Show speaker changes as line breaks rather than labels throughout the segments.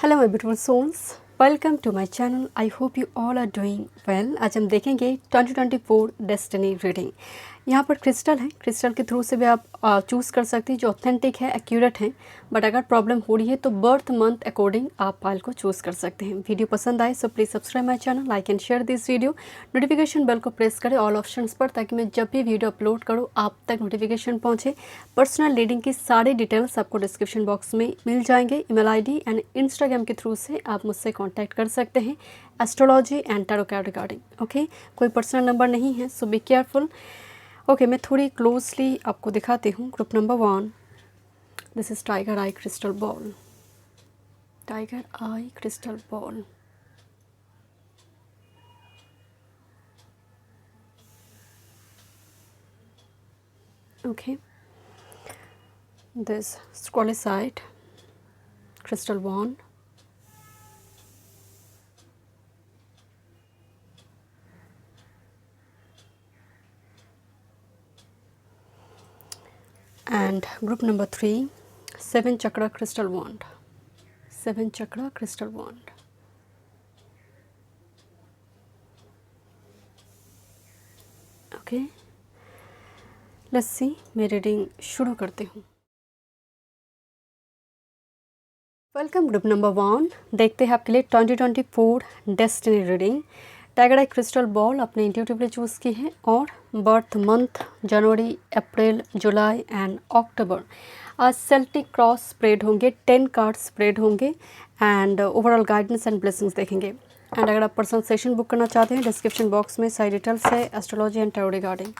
Hello my beautiful souls, welcome to my channel. I hope you all are doing well. आज हम देखेंगे 2024 destiny reading. यहाँ पर crystal है, क्रिस्टल के थ्रू से भी आप चूज़ कर सकते हैं जो ऑथेंटिक है, एक्यूरेट है। बट अगर प्रॉब्लम हो रही है तो बर्थ मंथ अकॉर्डिंग आप पाइल को चूज़ कर सकते हैं। वीडियो पसंद आए so please subscribe my channel, like and share this video. Notification bell को प्रेस करें ऑल ऑप्शंस पर, ताकि मैं जब भी वीडियो अपलोड करूँ आप तक नोटिफिकेशन पहुँचे। पर्सनल रीडिंग की सारी डिटेल्स आपको डिस्क्रिप्शन बॉक्स में मिल जाएंगे। ईमेल आईडी एंड इंस्टाग्राम के थ्रू से आप मुझसे कांटेक्ट कर सकते हैं astrology and tarot card regarding. Okay, कोई पर्सनल नंबर नहीं है, सो बी केयरफुल। ओके, मैं थोड़ी क्लोजली आपको दिखाती हूँ। Group number 1, this is tiger eye crystal ball. Tiger eye crystal ball. Okay, this squalid crystal wand, and group number 3, 7 chakra crystal wand. 7 chakra crystal wand. Okay, let's see. मैं reading शुरू करती हूँ। Welcome group number 1। देखते हैं आपके लिए 2024 destiny reading. Tiger eye crystal ball अपने intuitively choose की है और birth month January, April, July and October. आज सेल्टिक क्रॉस स्प्रेड होंगे, 10 कार्ड स्प्रेड होंगे and overall guidance and blessings देखेंगे। एंड अगर आप पर्सनल सेशन बुक करना चाहते हैं, डिस्क्रिप्शन बॉक्स में सारी डिटेल्स है astrology and tarot regarding.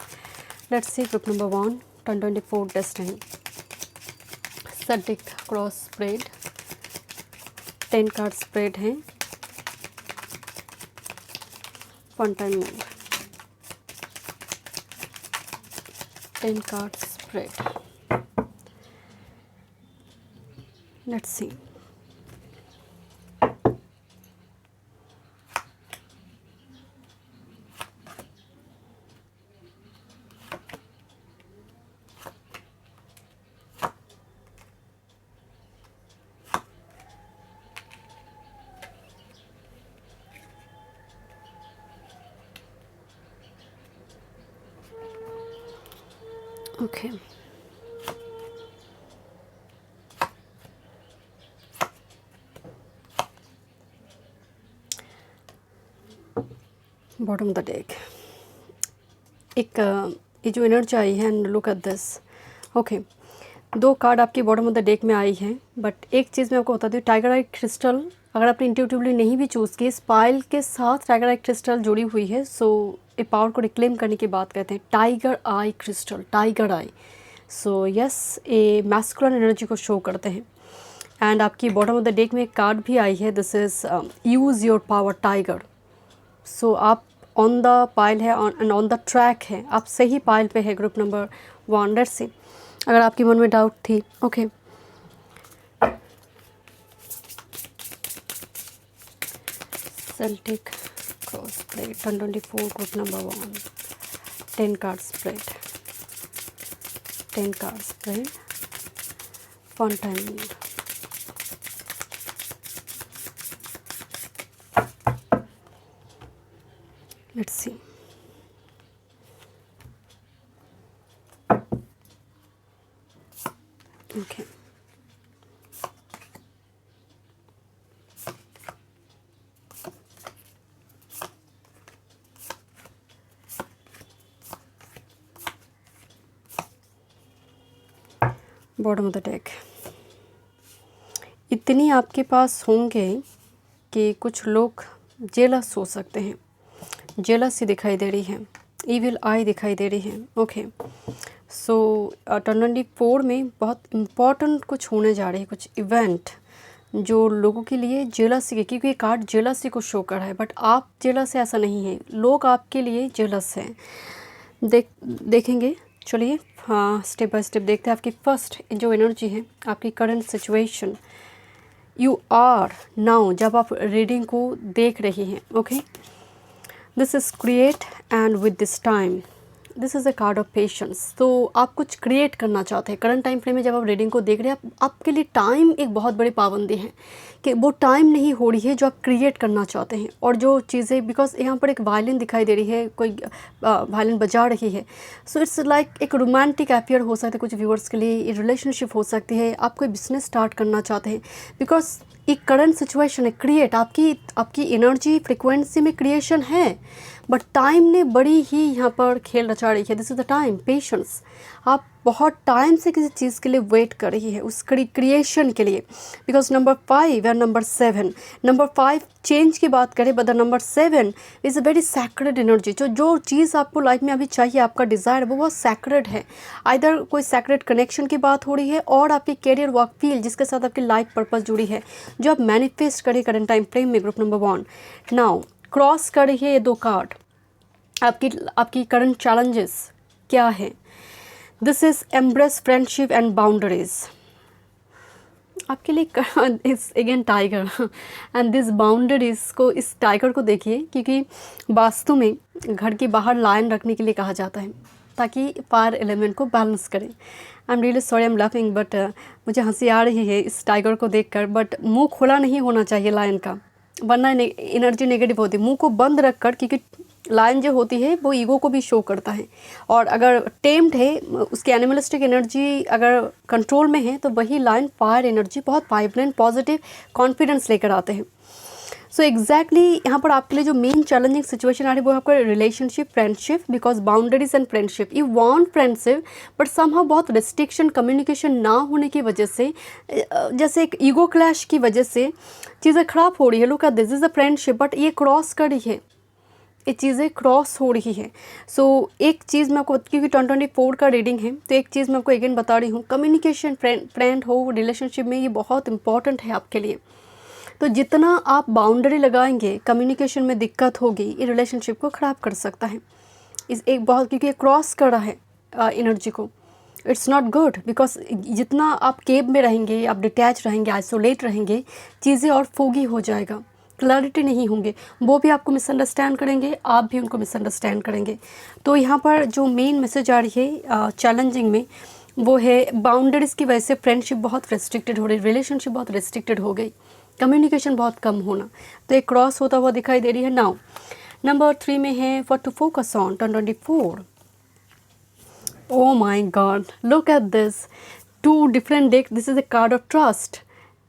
Let's see group number 1 2024 destiny. Celtic cross spread, 10 card spread हैं। One time move, 10 card spread. Let's see. Okay, bottom of the deck एक ये जो एनर्जी आई है, and look at this. Okay, 2 card आपकी bottom of the deck में आई है। बट एक चीज़ मैं आपको बताती हूँ, टाइगर आई क्रिस्टल अगर आपने इंट्यूटिवली नहीं भी चूज़ की, स्पाइल के साथ टाइगर आई क्रिस्टल जुड़ी हुई है। सो ए पावर को रिक्लेम करने की बात कहते हैं टाइगर आई क्रिस्टल, टाइगर आई। सो यस, ए मैस्कुलिन एनर्जी को शो करते हैं। एंड आपकी बॉटम ऑफ द डेक में एक कार्ड भी आई है, this is use your power tiger. So आप ऑन द पाइल है एंड ऑन द ट्रैक है, आप सही पाइल पे है ग्रुप नंबर 1। लेट्स सी, अगर आपके मन में डाउट थी। Okay, Celtic cross spread 2024 group number 1, 10 card spread, 10 card spread, one time move, let's see. Okay, bottom of the deck. इतनी आपके पास होंगे कि कुछ लोग जेलस हो सकते हैं। जेलसी दिखाई दे रही है, इविल आई दिखाई दे रही है। ओके, सो 2024 में बहुत इम्पॉर्टेंट कुछ होने जा रहे हैं, कुछ इवेंट जो लोगों के लिए जेलसी के, क्योंकि ये कार्ड जेलसी को शो कर रहा है। बट आप जेलस है ऐसा नहीं है, लोग आपके लिए जेलस हैं। देखेंगे, चलिए हाँ, स्टेप बाय स्टेप देखते हैं। आपकी फर्स्ट जो एनर्जी है, आपकी current situation, you are now, जब आप रीडिंग को देख रही हैं। Okay, this is create and with this time this is a card of patience. तो आप कुछ क्रिएट करना चाहते हैं करंट टाइम फ्रेम में। जब आप रीडिंग को देख रहे हैं, आपके लिए टाइम एक बहुत बड़ी पाबंदी है कि वो टाइम नहीं हो रही है जो आप क्रिएट करना चाहते हैं। और जो चीज़ें, बिकॉज यहाँ पर एक वायलिन दिखाई दे रही है, कोई वायलिन बजा रही है, सो इट्स लाइक एक रोमांटिक अफेयर हो सकता है कुछ व्यूअर्स के लिए, रिलेशनशिप हो सकती है, आप कोई बिजनेस स्टार्ट करना चाहते हैं। बिकॉज एक करंट सिचुएशन है, क्रिएट आपकी एनर्जी फ्रिक्वेंसी में क्रिएशन है, बट टाइम ने बड़ी ही यहाँ पर खेल रचा रही है। This is the time, patience. आप बहुत टाइम से किसी चीज़ के लिए वेट कर रही है, उस क्रिएशन के लिए। बिकॉज नंबर 5 और नंबर 7, नंबर 5 चेंज की बात करें, but the number 7 is a very sacred energy. जो चीज़ आपको लाइफ में अभी चाहिए, आपका डिज़ायर, वो बहुत सैक्रेड है। आइदर कोई सैक्रेड कनेक्शन की बात हो रही है, और आपकी कैरियर वर्क फील्ड जिसके साथ आपकी लाइफ पर्पस जुड़ी है, जो आप मैनिफेस्ट करें करंट टाइम फ्रेम में, ग्रुप नंबर 1। नाउ क्रॉस कर रही है ये 2 कार्ड। आपकी करंट चैलेंजेस क्या है? This is embrace friendship and boundaries. आपके लिए इस again tiger and this boundaries को, इस टाइगर को देखिए, क्योंकि वास्तु में घर के बाहर लाइन रखने के लिए कहा जाता है ताकि फायर एलिमेंट को बैलेंस करें। आई am really sorry, I am laughing, but मुझे हंसी आ रही है इस टाइगर को देखकर। बट मुंह खुला नहीं होना चाहिए लायन का, वरना एनर्जी नेगेटिव होती है। मुंह को बंद रखकर, क्योंकि लायन जो होती है वो ईगो को भी शो करता है, और अगर टेम्ड है, उसकी एनिमलिस्टिक एनर्जी अगर कंट्रोल में है, तो वही लायन फायर एनर्जी, बहुत वाइब्रेंट पॉजिटिव कॉन्फिडेंस लेकर आते हैं। सो एग्जैक्टली यहाँ पर आपके लिए जो मेन चैलेंजिंग सिचुएशन आ रही है वो आपका relationship, friendship, because boundaries and friendship. You want friendship, but somehow बहुत रिस्ट्रिक्शन, कम्युनिकेशन ना होने की वजह से, जैसे एक ईगो क्लैश की वजह से चीज़ें ख़राब हो रही है। Look at this is a friendship, but ये क्रॉस कर रही है, ये चीज़ें क्रॉस हो रही है। सो एक चीज़ मैं आपको, क्योंकि 2024 का रीडिंग है, तो एक चीज़ मैं आपको अगेन बता रही हूँ, कम्युनिकेशन, फ्रेंड हो, रिलेशनशिप में, ये बहुत इंपॉर्टेंट है आपके लिए। तो जितना आप बाउंड्री लगाएंगे, कम्युनिकेशन में दिक्कत होगी, ये रिलेशनशिप को ख़राब कर सकता है। इस एक बहुत, क्योंकि क्रॉस कर रहा है एनर्जी को, इट्स नॉट गुड। बिकॉज जितना आप केव में रहेंगे, आप डिटैच रहेंगे, आइसोलेट रहेंगे, चीज़ें और फोगी हो जाएगा, क्लैरिटी नहीं होंगे, वो भी आपको मिसअंडरस्टैंड करेंगे, आप भी उनको मिसअंडरस्टैंड करेंगे। तो यहाँ पर जो मेन मैसेज आ रही है चैलेंजिंग में, वो है बाउंड्रीज़ की वजह से फ्रेंडशिप बहुत रेस्ट्रिक्टेड हो रही, रिलेशनशिप बहुत रेस्ट्रिक्टेड हो गई, कम्युनिकेशन बहुत कम होना। तो एक क्रॉस होता हुआ दिखाई दे रही है। नाउ नंबर 3 में है for to focus on 2024। Oh my God, look at this. 2 different decks. This is a card of trust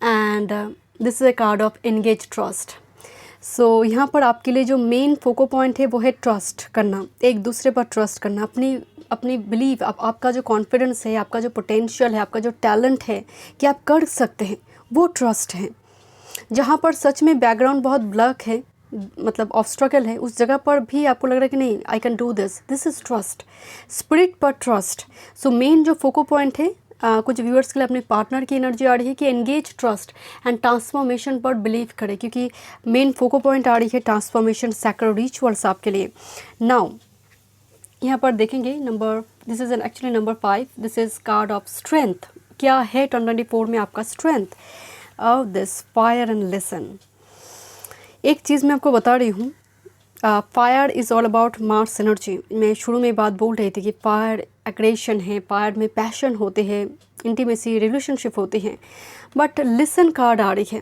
and this is a card of engaged trust. So यहाँ पर आपके लिए जो मेन फोको पॉइंट है वो है ट्रस्ट करना, एक दूसरे पर ट्रस्ट करना, अपनी बिलीव, आपका जो कॉन्फिडेंस है, आपका जो पोटेंशियल है, आपका जो टैलेंट है कि आप कर सकते हैं, वो ट्रस्ट है। जहाँ पर सच में बैकग्राउंड बहुत ब्लैक है, मतलब ऑब्स्ट्रकल है, उस जगह पर भी आपको लग रहा है कि नहीं, I can do this is trust, spirit पर ट्रस्ट। सो मेन जो फोको पॉइंट है कुछ व्यूअर्स के लिए अपने पार्टनर की एनर्जी आ रही है कि एंगेज ट्रस्ट एंड ट्रांसफॉर्मेशन पर बिलीव करें, क्योंकि मेन फोको पॉइंट आ रही है ट्रांसफॉर्मेशन, सैक्रेड रिचुअल्स आपके लिए। नाउ यहाँ पर देखेंगे number, this is actually number 5, this is card of strength. क्या है 2024 में आपका strength? Of this fire and listen. एक चीज़ मैं आपको बता रही हूँ, fire is all about Mars energy. मैं शुरू में बात बोल रही थी कि फायर एग्रेशन है, फायर में पैशन होते हैं, इंटीमेसी, रिलेशनशिप होती हैं, बट लिसन कार्ड आ रही है।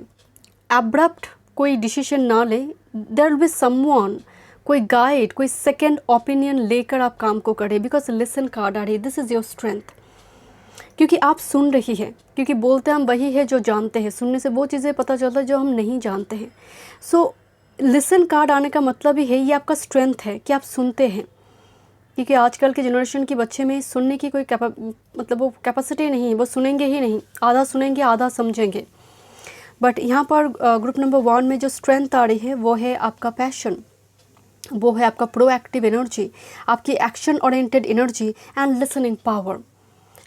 एब्रप्ट कोई डिसीजन ना ले, देयर विल बी समवन, कोई गाइड, कोई सेकेंड ओपिनियन लेकर आप काम को करें, बिकॉज लिसन कार्ड आ रही है। दिस इज़ योर स्ट्रेंथ, क्योंकि आप सुन रही है, क्योंकि बोलते हम वही है जो जानते हैं, सुनने से वो चीज़ें पता चलता है जो हम नहीं जानते हैं। सो लिसन कार्ड आने का मतलब ही है, ये आपका स्ट्रेंथ है कि आप सुनते हैं, क्योंकि आजकल के जनरेशन के बच्चे में सुनने की कोई मतलब वो कैपेसिटी नहीं है, वो सुनेंगे ही नहीं, आधा सुनेंगे आधा समझेंगे। बट यहाँ पर ग्रुप नंबर 1 में जो स्ट्रेंथ आ रही है वो है आपका पैशन, वो है आपका प्रोएक्टिव एनर्जी, आपकी action oriented energy and listening power.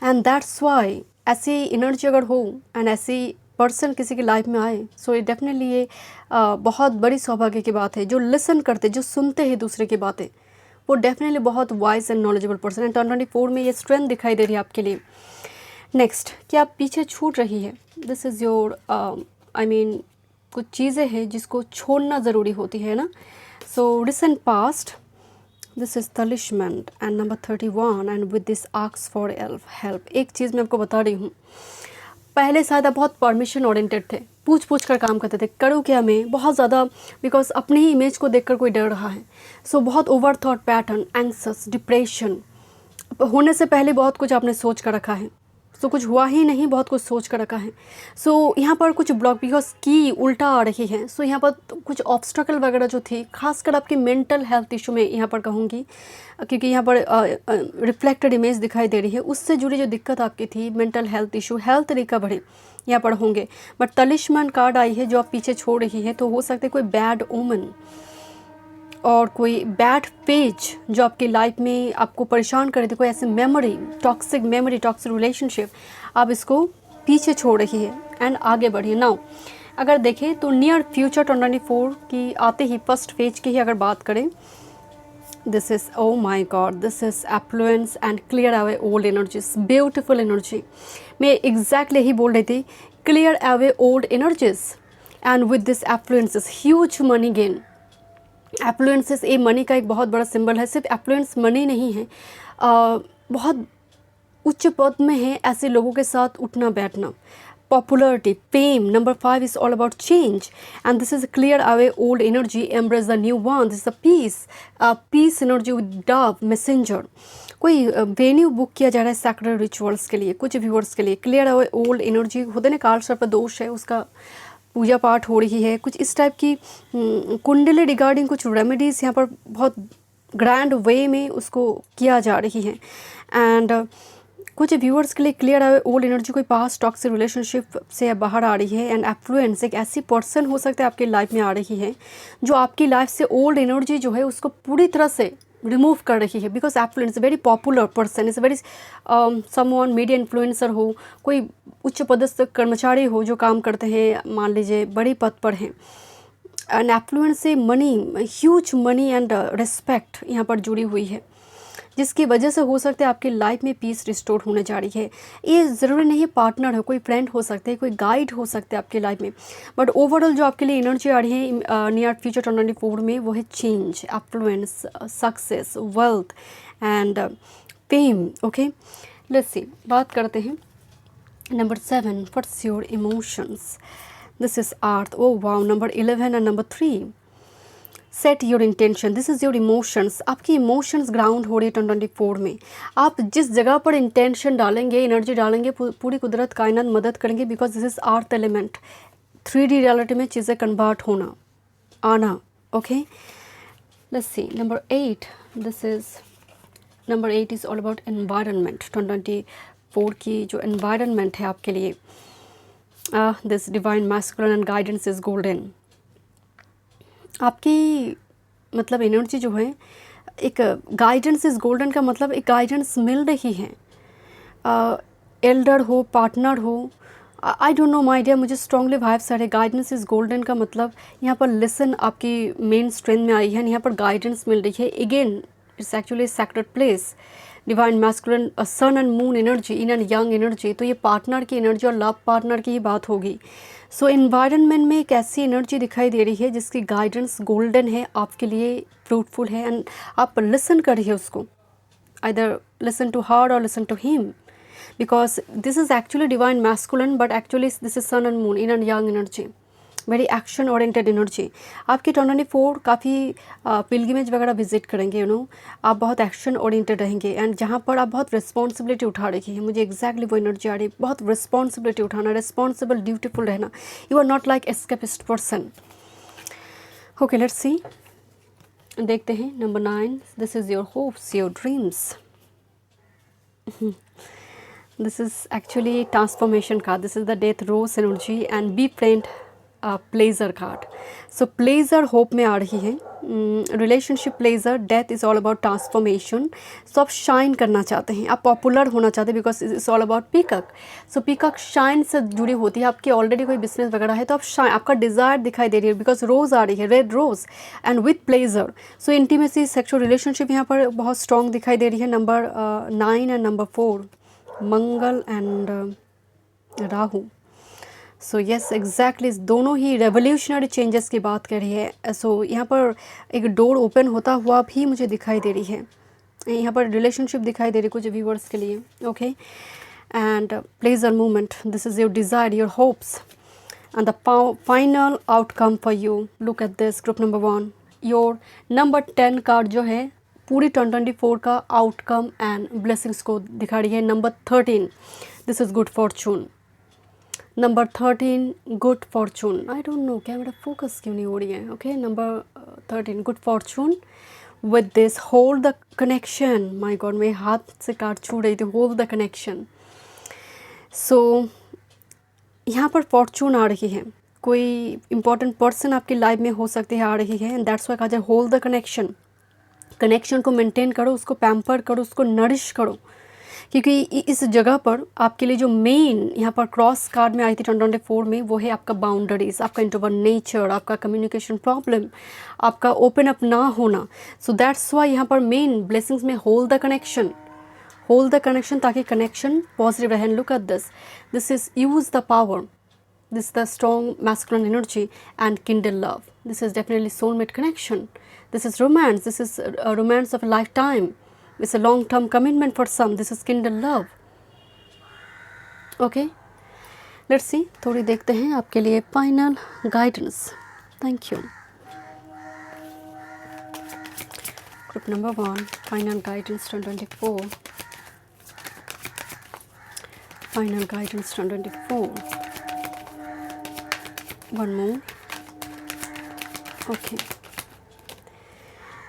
And that's why ऐसी एनर्जी अगर हो एंड ऐसी पर्सन किसी की लाइफ में आए, सो ये डेफिनेटली ये बहुत बड़ी सौभाग्य की बात है। जो लिसन करते, जो सुनते हैं दूसरे की बातें, वो डेफिनेटली बहुत वाइज एंड नॉलेजेबल पर्सन है। 2024 में ये स्ट्रेंथ दिखाई दे रही है आपके लिए। नेक्स्ट, क्या आप पीछे छूट रही है? This is your I mean कुछ चीज़ें हैं जिसको छोड़ना ज़रूरी होती है ना। So recent past, this is talisman and number 31 and with this asks for help. एक चीज़ मैं आपको बता रही हूँ, पहले शायद आप बहुत परमिशन ओरिएंटेड थे, पूछ पूछ कर काम करते थे, करूँ क्या मैं, बहुत ज़्यादा, बिकॉज अपनी ही इमेज को देखकर कोई डर रहा है। सो बहुत ओवर थॉट पैटर्न, एंक्सस, डिप्रेशन, होने से पहले बहुत कुछ आपने सोच कर रखा है। सो कुछ हुआ ही नहीं, बहुत कुछ सोच कर रखा है। सो यहाँ पर कुछ ब्लॉक, बिकॉज की उल्टा आ रही है। सो यहाँ पर कुछ ऑब्स्टकल वगैरह जो थी, खासकर आपकी मेंटल हेल्थ इशू में यहाँ पर कहूँगी, क्योंकि यहाँ पर रिफ्लेक्टेड इमेज दिखाई दे रही है, उससे जुड़ी जो दिक्कत आपकी थी, mental health issue, health recovery यहाँ पर होंगे। बट तलिस्मैन कार्ड आई है जो आप पीछे छोड़ रही है, तो हो सकता है कोई बैड ओमन और कोई बैड पेज जो आपकी लाइफ में आपको परेशान कर रही थी, कोई ऐसी मेमोरी, टॉक्सिक रिलेशनशिप, आप इसको पीछे छोड़ रही है एंड आगे बढ़िए। नाउ अगर देखें तो नियर फ्यूचर 2024 की आते ही फर्स्ट पेज की ही अगर बात करें, this is, oh my God, this is affluence and clear away old energies, beautiful energy. मैं एग्जैक्टली यही बोल रही थी, clear away old energies and with this affluences huge money gain. Affluences ये मनी का एक बहुत बड़ा सिंबल है। सिर्फ एफ्लुएंस मनी नहीं है, बहुत उच्च पद में है ऐसे लोगों के साथ उठना बैठना, popularity, fame. Number 5 is all about change and this is clear away old energy, embrace the new one, this is a peace energy with dove messenger. कोई वेन्यू बुक किया जा रहा है सैक्रेड रिचुअल्स के लिए, कुछ व्यूअर्स के लिए। क्लियर अवे ओल्ड एनर्जी होते ना, काल सर्प दोष है, उसका पूजा पाठ हो रही है, कुछ इस टाइप की कुंडली रिगार्डिंग कुछ रेमेडीज़ यहाँ पर बहुत ग्रैंड वे में उसको किया जा रही है। एंड कुछ व्यूअर्स के लिए क्लियर है ओल्ड एनर्जी, कोई पास्ट टॉक्सिक रिलेशनशिप से बाहर आ रही है। एंड एफ्लुएंस, एक ऐसी पर्सन हो सकता है आपकी लाइफ में आ रही है जो आपकी लाइफ से ओल्ड एनर्जी जो है उसको पूरी तरह से रिमूव कर रही है। Because affluence very popular person, is very someone, media influencer हो, कोई उच्च पदस्थ कर्मचारी हो जो काम करते हैं, मान लीजिए बड़ी पद पर हैं। एंड एफ्लुएंस से money, huge money and respect यहाँ पर जुड़ी हुई है, जिसकी वजह से हो सकता है आपकी लाइफ में पीस रिस्टोर होने जा रही है। ये ज़रूरी नहीं है पार्टनर हो, कोई फ्रेंड हो सकते हैं, कोई गाइड हो सकते हैं आपकी लाइफ में। बट ओवरऑल जो आपके लिए एनर्जी आ रही है नियर फ्यूचर 2024 में, वो है change, affluence, success, wealth and fame. Okay, let's सी, बात करते हैं number 7, what's your emotions, this is earth. Oh wow, number 11 and number 3, set your intention, this is your emotions. आपकी इमोशंस ग्राउंड हो रही है 2024 में। आप जिस जगह पर इंटेंशन डालेंगे, एनर्जी डालेंगे, पूरी कुदरत कायनात मदद करेंगे, because this is earth element. 3D reality में चीज़ें कन्वर्ट होना, आना। Okay, let's see number 8, this is number 8 is all about environment. 2024 की जो एनवायरनमेंट है आपके लिए, this divine masculine and guidance is golden. आपकी मतलब एनर्जी जो है, एक गाइडेंस इज़ गोल्डन का मतलब एक गाइडेंस मिल रही है, एल्डर हो, पार्टनर हो, I don't know my dear, मुझे स्ट्रांगली वाइब्स आ रहे। गाइडेंस इज़ गोल्डन का मतलब यहाँ पर लिसन आपकी मेन स्ट्रेंथ में आई है, यहाँ पर गाइडेंस मिल रही है। Again it's actually sacred place, divine masculine, sun and moon energy, yin and yang energy, तो ये पार्टनर की एनर्जी और लव पार्टनर की ही बात होगी। सो एनवायरनमेंट में एक ऐसी एनर्जी दिखाई दे रही है जिसकी गाइडेंस गोल्डन है, आपके लिए फ्रूटफुल है, एंड आप लिसन करिए उसको, आइदर लिसन टू हर और listen to him, because this is actually divine masculine, but actually this is sun and moon, yin and yang energy, very action oriented energy. आपकी 2024 काफ़ी pilgrimage वगैरह visit करेंगे, आप बहुत action oriented रहेंगे, and जहाँ पर आप बहुत रिस्पॉन्सिबिलिटी उठा रही है, मुझे एग्जैक्टली वो एनर्जी आ रही है, बहुत रिस्पॉन्सिबिलिटी उठाना, रिस्पॉन्सिबल, ड्यूटीफुल रहना। You are not like escapist person. Okay, let's see, देखते हैं number 9, this is your hopes, your dreams. This is actually transformation card, this is the death rose energy and be friend pleasure card. So pleasure hope में आ रही है, relationship pleasure, death is all about transformation. So आप shine करना चाहते हैं, आप popular होना चाहते हैं, because it's all about peacock. So peacock shine से जुड़ी होती है, आपकी ऑलरेडी कोई बिजनेस वगैरह है तो आप शाइन, आपका डिज़ायर दिखाई दे रही है, बिकॉज रोज़ आ रही है, red rose and with pleasure. So intimacy, sexual relationship यहाँ पर बहुत स्ट्रॉन्ग दिखाई दे रही है। Number 9 and number 4, Mangal and Rahu. So yes exactly, दोनों ही रेवोल्यूशनरी चेंजेस की बात कर रही है। सो यहाँ पर एक डोर ओपन होता हुआ भी मुझे दिखाई दे रही है, यहाँ पर रिलेशनशिप दिखाई दे रही कुछ व्यूवर्स के लिए। Okay, and pleasure moment, this is your desire, your hopes and the final outcome for you. Look at this, group number 1, your number 10 card जो है पूरी 2024 का आउटकम एंड ब्लेसिंग्स को दिखा रही है। Number 13, this is good Fortune. Number 13 good Fortune, I don't no क्या मेरा फोकस क्यों नहीं हो रही है। Okay, number 13 good Fortune. With this hold the connection, my God मेरे हाथ से कार्ड छूट रही थी, होल्ड द कनेक्शन। सो यहाँ पर फॉर्चून आ रही है, कोई इंपॉर्टेंट पर्सन आपकी लाइफ में हो सकते हैं आ रही है, एंड दैट्स वाई कहा जाए होल्ड द कनेक्शन। कनेक्शन को मेंटेन करो, उसको पैम्पर करो, उसको नरिश करो, क्योंकि इस जगह पर आपके लिए जो मेन यहाँ पर क्रॉस कार्ड में आई थी 2024 में, वो है आपका बाउंड्रीज, आपका इंट्रोवर्ट नेचर, आपका कम्युनिकेशन प्रॉब्लम, आपका ओपन अप ना होना। सो दैट्स वाई यहाँ पर मेन ब्लेसिंग्स में hold the connection, hold the connection, ताकि कनेक्शन पॉजिटिव रहे। Look at this, this is use the power, this is the strong masculine energy and kindle love. This is definitely soulmate connection. This is romance, this is a romance of a lifetime. It's a long term commitment for some. This is kindle love. Okay, let's see, थोड़ी देखते हैं आपके लिए final guidance. Thank you. Group number 1, final guidance 2024, final guidance 2024, one more. Okay,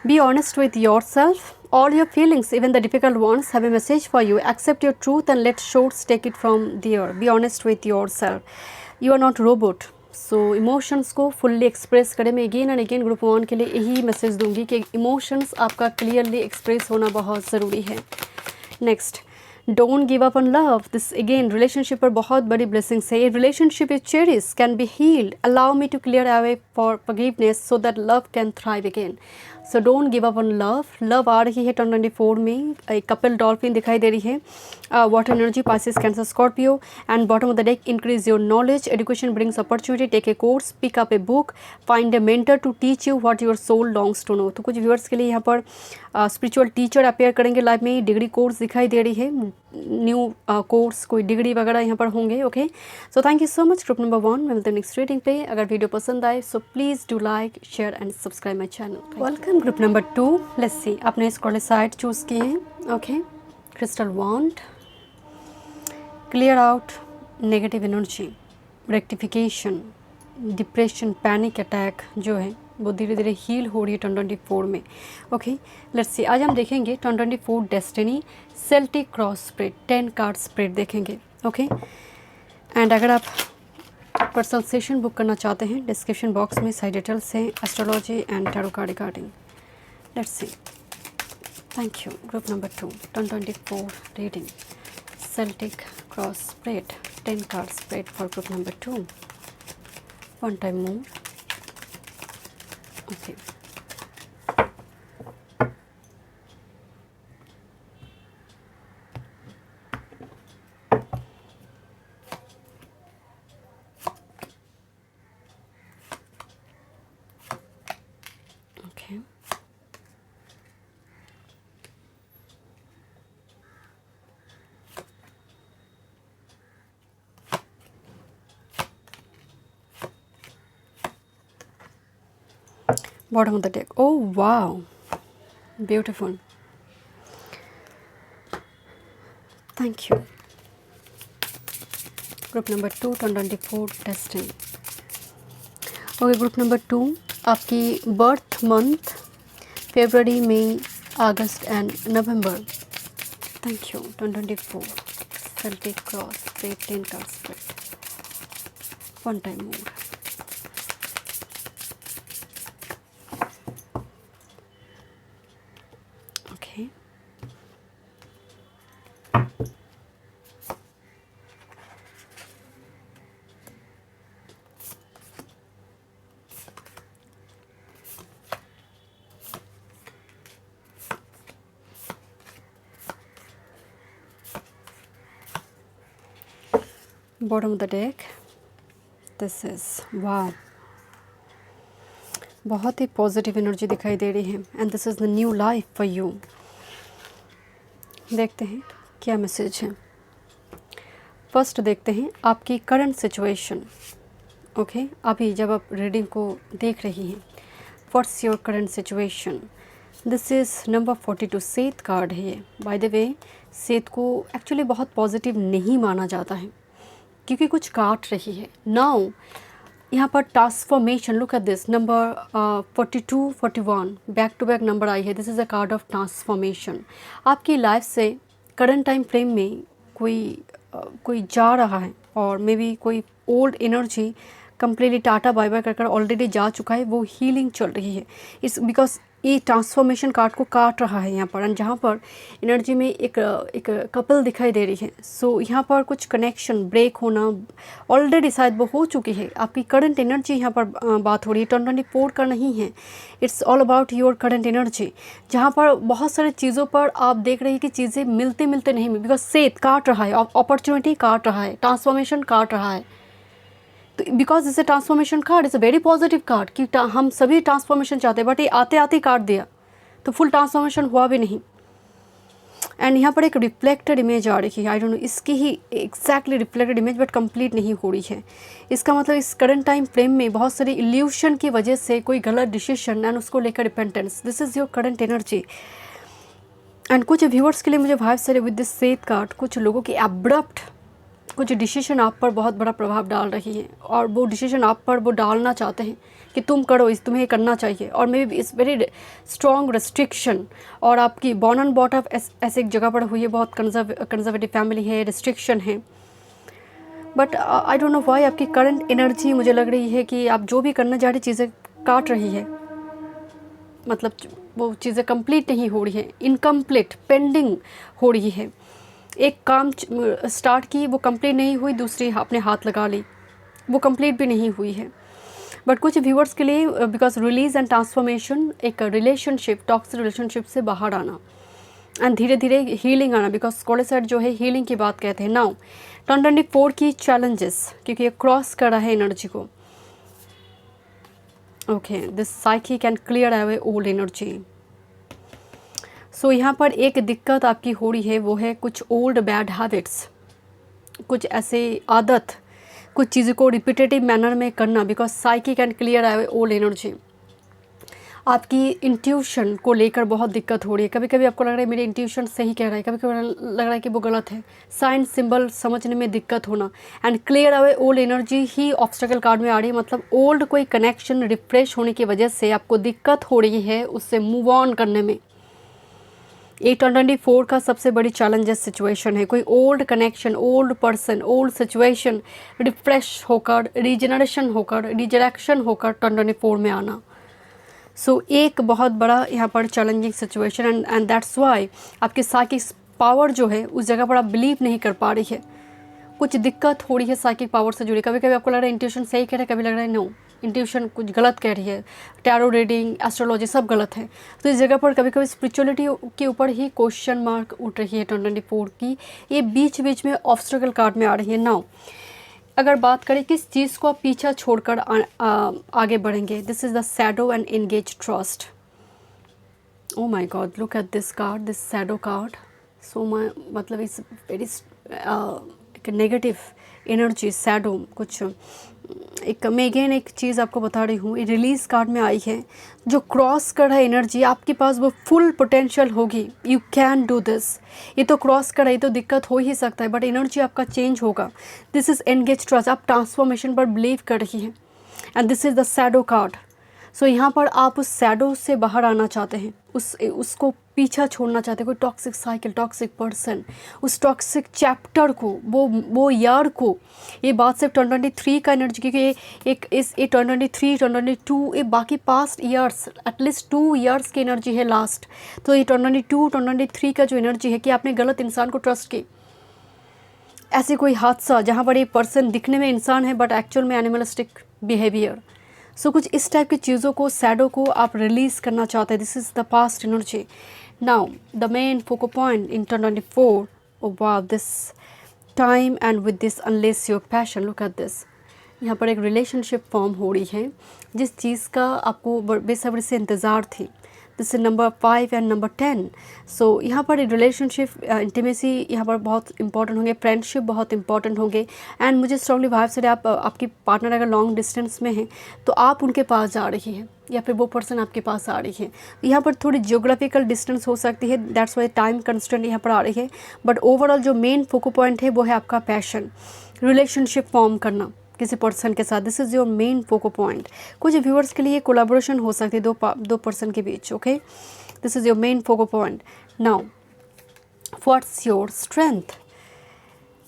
be honest with yourself, all your feelings, even the difficult ones, have a message for you. Accept your truth and let shorts take it from there. Be honest with yourself, you are not robot. So emotions को fully express करें। मैं again and again group 1 के लिए यही message दूंगी कि emotions आपका clearly express होना बहुत ज़रूरी है। Next, don't give up on love. This again relationship पर बहुत बड़ी ब्लेसिंग्स है। Relationship is cherish, can be healed, allow me to clear away for forgiveness so that love can thrive again. So don't give up on love. Love आ रही है 2024 में, एक couple dolphin दिखाई दे रही है, water energy, Pisces, Cancer, Scorpio, and bottom of the deck, increase your knowledge, education brings opportunity, take a course, pick up a book, find a mentor to teach you what your soul longs to know. तो कुछ viewers के लिए यहाँ पर spiritual teacher appear करेंगे life में, degree course दिखाई दे रही है, न्यू कोर्स, कोई डिग्री वगैरह यहाँ पर होंगे। Okay, so thank you so much group number 1। मैं मिलते हैं नेक्स्ट रीडिंग पे। अगर वीडियो पसंद आए so please do like, share and subscribe my channel. Welcome group number 2। Let's see, आपने स्क्रॉल साइड चूज़ किए हैं। Okay, crystal wand, clear out negative energy, rectification, depression, panic attack जो है वो धीरे धीरे हील हो रही है 2024 में। ओके, लेट्स सी, आज हम देखेंगे 2024 destiny Celtic cross spread, 10 card spread देखेंगे। ओके, एंड अगर आप पर्सनल सेशन बुक करना चाहते हैं, डिस्क्रिप्शन बॉक्स में सारी डिटेल्स हैं astrology and tarot card regarding. Let's C, thank you. Group number 2, 2024 reading Celtic cross spread, 10 card spread for group number 2। One time move. Okay. Okay. Bottom of the deck. Oh wow, beautiful. Thank you. Group number 2, 2024 destiny. Okay, group number 2, आपकी birth month फरवरी, मई, अगस्त and नवंबर। Thank you. 2024 Celtic cross spread, 10 card spread, one time move. Okay. Bottom of the deck, this is वाह, बहुत ही positive energy दिखाई दे रही है and this is the new life for you. देखते हैं क्या मैसेज है। फर्स्ट देखते हैं आपकी करंट सिचुएशन। ओके, अभी जब आप रीडिंग को देख रही हैं, what's your current situation. This is number 42, सेत कार्ड है ये। बाय द वे, सेत को एक्चुअली बहुत पॉजिटिव नहीं माना जाता है क्योंकि कुछ काट रही है। नाउ यहाँ पर transformation, look at this number 42 41 back to back number आई है। This is a card of transformation. आपकी लाइफ से करंट टाइम फ्रेम में कोई जा रहा है और मे बी कोई old energy completely tata bye bye कर ऑलरेडी जा चुका है, वो हीलिंग चल रही है। इस बिकॉज ये ट्रांसफॉर्मेशन कार्ड को काट रहा है यहाँ पर, एंड जहाँ पर एनर्जी में एक कपल दिखाई दे रही है। सो यहाँ पर कुछ कनेक्शन ब्रेक होना ऑलरेडी शायद वो हो चुकी है। आपकी करंट एनर्जी यहाँ पर बात हो रही है, 2024 का नहीं है। It's all about your current energy, जहाँ पर बहुत सारी चीज़ों पर आप देख रही है कि चीज़ें मिलते मिलते नहीं मिल, बिकॉज सेत काट रहा है, अपॉर्चुनिटी काट रहा है, ट्रांसफॉर्मेशन काट रहा है। तो बिकॉज इस transformation card is a very positive card कि हम सभी ट्रांसफॉर्मेशन चाहते हैं, बट ये आते आते काट दिया तो फुल ट्रांसफॉर्मेशन हुआ भी नहीं। एंड यहाँ पर एक रिफ्लेक्टेड इमेज आ रही है, आई डोंट नो इसकी ही exactly reflected image, but complete नहीं हो रही है। इसका मतलब इस करंट टाइम फ्रेम में बहुत सारी इल्यूशन की वजह से कोई गलत डिसीजन एंड उसको लेकर repentance, this is your current energy. And कुछ व्यूअर्स के लिए मुझे वाइब्स से विद दिस सेत कार्ड, कुछ लोगों की एब्रप्ट कुछ डिसीजन आप पर बहुत बड़ा प्रभाव डाल रही है, और वो डिसीजन आप पर वो डालना चाहते हैं कि तुम करो, इस तुम्हें करना चाहिए, और मे बी इस वेरी स्ट्रॉन्ग रिस्ट्रिक्शन। और आपकी बॉर्न एंड बॉट अप ऐसे एक जगह पर हुई है, बहुत कंजर्वेटिव फैमिली है, रिस्ट्रिक्शन है, but I don't know why आपकी करंट एनर्जी मुझे लग रही है कि आप जो भी करना चाह रही चीज़ें काट रही है, मतलब वो चीज़ें कंप्लीट नहीं हो रही है, इनकम्प्लीट पेंडिंग हो रही है। एक काम स्टार्ट की, वो कंप्लीट नहीं हुई, दूसरी आपने हाथ लगा ली, वो कंप्लीट भी नहीं हुई है। बट कुछ व्यूअर्स के लिए बिकॉज रिलीज एंड ट्रांसफॉर्मेशन, एक रिलेशनशिप, टॉक्सिक रिलेशनशिप से बाहर आना एंड धीरे धीरे हीलिंग आना, बिकॉज स्कॉलर जो है हीलिंग की बात कहते हैं। नाउ 2024 की चैलेंजेस, क्योंकि ये क्रॉस कर रहा है एनर्जी को। Okay, this psyche can clear away old energy. So यहाँ पर एक दिक्कत आपकी हो रही है, वो है कुछ ओल्ड बैड हैबिट्स, कुछ ऐसे आदत, कुछ चीज़ों को रिपीटेटिव मैनर में करना, बिकॉज साइकी कैन क्लियर आए ओल्ड एनर्जी। आपकी इंट्यूशन को लेकर बहुत दिक्कत हो रही है, कभी कभी आपको लग रहा है मेरी इंट्यूशन सही कह रहा है, कभी कभी लग रहा है कि वो गलत है। साइन सिंबल समझने में दिक्कत होना, and clear away old energy he obstacle card में आ रही है, मतलब ओल्ड कोई कनेक्शन रिफ्रेश होने की वजह से आपको दिक्कत हो रही है उससे मूव ऑन करने में। 2024 का सबसे बड़ी चैलेंजेस सिचुएशन है, कोई old connection, old person, old situation refresh होकर, रीजनरेशन होकर, रिजरेक्शन होकर 2024 में आना। सो एक बहुत बड़ा यहाँ पर challenging situation, and that's why आपकी साइकिक पावर जो है उस जगह पर आप बिलीव नहीं कर पा रही है, कुछ दिक्कत हो रही है साइकिक पावर से जुड़ी। कभी कभी आपको लग रहा है इंट्यूशन सही कह रहा है, कभी लग रहा है नो इंट्यूशन कुछ गलत कह रही है, टैरो रीडिंग, एस्ट्रोलॉजी सब गलत है। तो इस जगह पर कभी कभी स्पिरिचुअलिटी के ऊपर ही क्वेश्चन मार्क उठ रही है 2024 की। ये बीच बीच में ऑब्स्टेकल कार्ड में आ रही है। नाउ अगर बात करें किस चीज़ को आप पीछा छोड़कर आगे बढ़ेंगे, this is the shadow and engage trust. Oh my God, look at this card, this shadow card. So मतलब इस वेरी नेगेटिव एनर्जी, शैडो, कुछ एक मैं अगेन एक चीज़ आपको बता रही हूँ, ये रिलीज़ कार्ड में आई है, जो क्रॉस कर रहा है एनर्जी, आपके पास वो फुल पोटेंशियल होगी, यू कैन डू दिस। ये तो क्रॉस कर रहा है तो दिक्कत हो ही सकता है, बट एनर्जी आपका चेंज होगा। दिस इज़ एनगेज ट्रस्ट, आप ट्रांसफॉर्मेशन पर बिलीव कर रही हैं, and this is the shadow card. So यहाँ पर आप उस शैडो से बाहर आना चाहते हैं, उसको पीछा छोड़ना चाहते हैं, कोई टॉक्सिक साइकिल, टॉक्सिक पर्सन, उस टॉक्सिक चैप्टर को, वो ईयर को। ये बात सिर्फ 2023 का एनर्जी, क्योंकि ये 2023, 2022, ये बाकी पास्ट ईयर्स, एटलीस्ट 2 ईयर्स की एनर्जी है लास्ट। तो ये 2022, 2023 का जो एनर्जी है कि आपने गलत इंसान को ट्रस्ट की, ऐसे कोई हादसा जहाँ पर ये पर्सन दिखने में इंसान है बट एक्चुअल में एनिमलिस्टिक बिहेवियर। सो कुछ इस टाइप की चीज़ों को, शैडो को आप रिलीज़ करना चाहते हैं। This is the past energy. Now the main focus point in 2024, wow, this time and with this unless your passion, look at this, यहाँ पर एक रिलेशनशिप फॉर्म हो रही है जिस चीज़ का आपको बेसब्री से इंतज़ार थी। This is number 5 and number 10। सो यहाँ पर रिलेशनशिप इंटीमेसी यहाँ पर बहुत इंपॉर्टेंट होंगे, फ्रेंडशिप बहुत इंपॉर्टेंट होंगे। एंड मुझे स्ट्रांगली वाइब से आपकी पार्टनर अगर लॉन्ग डिस्टेंस में है तो आप उनके पास जा रही हैं या फिर वो पर्सन आपके पास आ रही है। यहाँ पर थोड़ी जियोग्राफिकल डिस्टेंस हो सकती है, दैट्स वाई टाइम कंस्टेंट यहाँ पर आ रही है। बट ओवरऑल जो मेन फोकल पॉइंट है वो है आपका पैशन, रिलेशनशिप फॉर्म करना किसी पर्सन के साथ। This is your main focal point. कुछ व्यूअर्स के लिए कोलैबोरेशन हो सकती है दो पर्सन के बीच। Okay, this is your main focal point. Now what's your strength?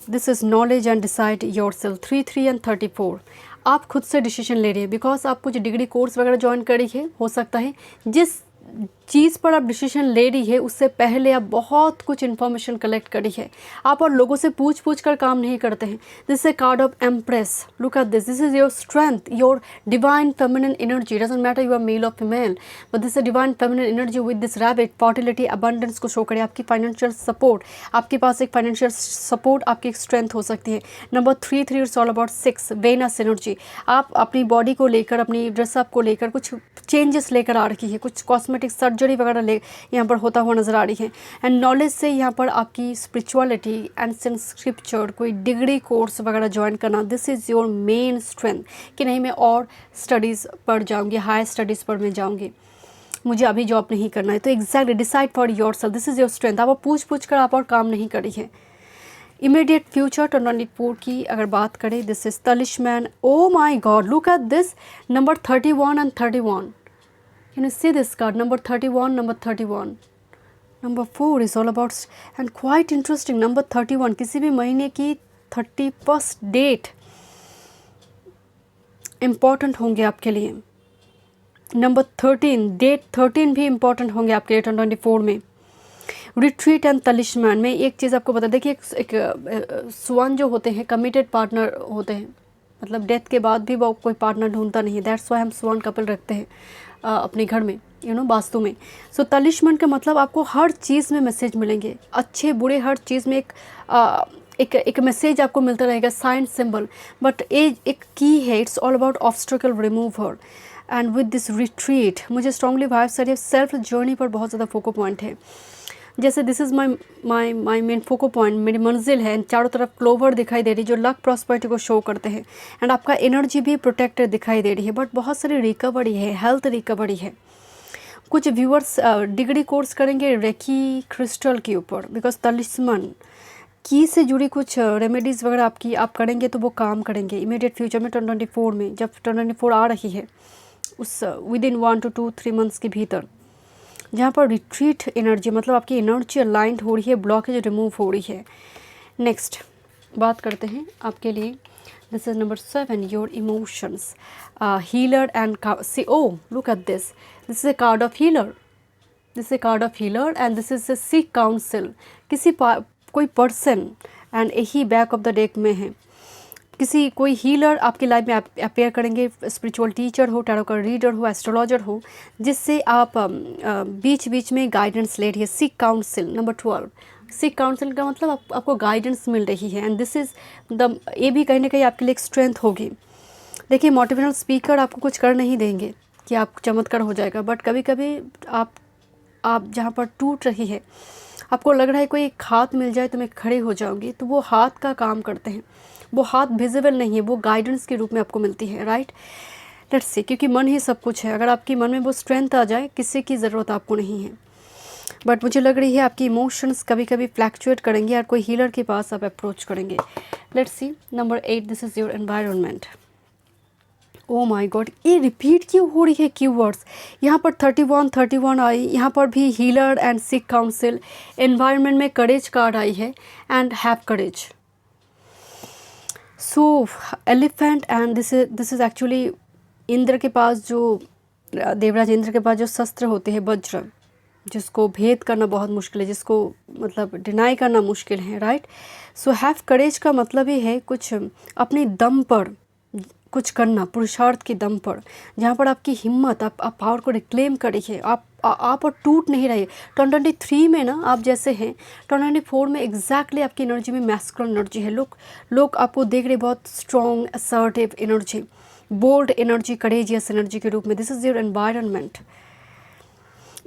This is knowledge and decide yourself. 3, 3 and 34। आप खुद से डिसीजन ले रही है बिकॉज आप कुछ डिग्री कोर्स वगैरह ज्वाइन करी है। हो सकता है जिस चीज़ पर आप डिसीजन ले रही है उससे पहले आप बहुत कुछ इन्फॉर्मेशन कलेक्ट करी है। आप और लोगों से पूछ कर काम नहीं करते हैं। This is card of empress. Look at this, this is your strength, your divine feminine energy. Doesn't matter you are male और female, but this is divine feminine energy with this rabbit. Fertility, abundance को show करे। आपकी financial support, आपके पास एक financial support आपकी एक strength हो सकती है। Number 3, 3 it's all about 6 Venus energy. आप अपनी बॉडी को लेकर, अपनी ड्रेसअप को लेकर कुछ चेंजेस लेकर आ रही है, कुछ कॉस्मेटिक सर्जरी वगैरह ले यहाँ पर होता हुआ नज़र आ रही है। एंड नॉलेज से यहाँ पर आपकी स्पिरिचुअलिटी, एंशिएंट स्क्रिप्चर, कोई डिग्री कोर्स वगैरह ज्वाइन करना, this is your main strength. कि नहीं मैं और स्टडीज़ पर जाऊँगी, हाई स्टडीज़ पर मैं जाऊँगी, मुझे अभी जॉब नहीं करना है। तो exactly decide for your self, this is your strength. आप पूछ कर आप और काम नहीं करी है। इमीडिएट फ्यूचर 24 की अगर बात करें, this is talisman. Oh my God, look at this number 31 and 31। Can you see this card? Number 31, number 31. Number 4 is all about, and quite interesting, number 31 किसी भी महीने की 31st डेट इम्पॉर्टेंट होंगे आपके लिए। नंबर 13, डेट 13 भी important होंगे आपके लिए 2024 में। रिट्रीट एंड तलिस्मैन में एक चीज़ आपको बता दें कि एक स्वान जो होते हैं कमिटेड पार्टनर होते हैं, मतलब डेथ के बाद भी वो कोई पार्टनर ढूंढता नहीं है। दैट्स वाई हम स्वान कपल रखते हैं अपने घर में, वास्तु में। सो तलिस्मैन का मतलब आपको हर चीज़ में मैसेज मिलेंगे, अच्छे बुरे हर चीज़ में एक मैसेज आपको मिलता रहेगा, साइन सिंबल। बट एक की है, it's all about obstacle remover. And with this retreat मुझे स्ट्रांगली वाइब से सेल्फ जर्नी पर बहुत ज़्यादा फोकल पॉइंट है। जैसे this is my main फोको point, मेरी मंजिल है। चारों तरफ क्लोवर दिखाई दे रही है जो लक प्रॉस्पेरिटी को शो करते हैं। एंड आपका एनर्जी भी प्रोटेक्टेड दिखाई दे रही है। बट बहुत सारी रिकवरी है, हेल्थ रिकवरी है। कुछ व्यूअर्स डिग्री कोर्स करेंगे रेकी क्रिस्टल के ऊपर, बिकॉज तलिस्मन की से जुड़ी कुछ रेमेडीज़ वगैरह आप करेंगे तो वो काम करेंगे इमीडिएट फ्यूचर में। 2024 में जब 2024 आ रही है उस विद इन 1 to 2-3 मंथ्स के भीतर, जहाँ पर रिट्रीट एनर्जी मतलब आपकी एनर्जी अलाइंड हो रही है, ब्लॉकेज रिमूव हो रही है। नेक्स्ट बात करते हैं आपके लिए, this is number 7, your emotions. Healer and see, oh look at this, this is a card of healer, this is a card of healer and this is a seek counsel. कोई person, and यही back of the deck में है, कोई healer आपकी life में appear करेंगे। Spiritual teacher हो, tarot का रीडर हो, एस्ट्रोलॉजर हो, जिससे आप बीच बीच में गाइडेंस ले रही है। Seek council number 12। Seek council का मतलब आपको गाइडेंस मिल रही है। एंड दिस इज़ ये भी कहीं ना कहीं आपके लिए एक स्ट्रेंथ होगी। देखिए मोटिवेशनल स्पीकर आपको कुछ कर नहीं देंगे कि आप चमत्कार हो जाएगा, बट कभी कभी आप जहाँ पर टूट रही है, आपको लग रहा है कोई एक हाथ मिल जाए तो मैं खड़े हो जाऊँगी, तो वो हाथ का काम करते हैं। वो हाथ विजिबल नहीं है, वो गाइडेंस के रूप में आपको मिलती है, राइट। लेट्स सी, क्योंकि मन ही सब कुछ है। अगर आपके मन में वो स्ट्रेंथ आ जाए, किसी की ज़रूरत आपको नहीं है। बट मुझे लग रही है आपकी इमोशंस कभी कभी फ्लैक्चुएट करेंगे और कोई हीलर के पास आप अप्रोच करेंगे। Let's see number 8, this is your environment. Oh my god, ये रिपीट क्यों हो रही है कीवर्ड्स? यहाँ पर 31 आई, यहाँ पर भी healer and seek council. Environment में करेज कार्ड आई है and have courage. So elephant and this is actually Indra के पास जो देवराज इंद्र के पास जो शस्त्र होते हैं वज्र, जिसको भेद करना बहुत मुश्किल है, जिसको मतलब डिनाई करना मुश्किल है, राइट। सो हैव करेज का मतलब ये है कुछ अपने दम पर कुछ करना, पुरुषार्थ के दम पर, जहाँ पर आपकी हिम्मत, आप पावर को रिक्लेम करिए, आप आप और टूट नहीं रहे। 2023 में ना आप जैसे हैं, 2024 में एग्जैक्टली आपकी एनर्जी में मैस्कुलिन एनर्जी है। लोग आपको देख रहे बहुत strong, assertive energy, bold energy, courageous energy के रूप में। This is your environment.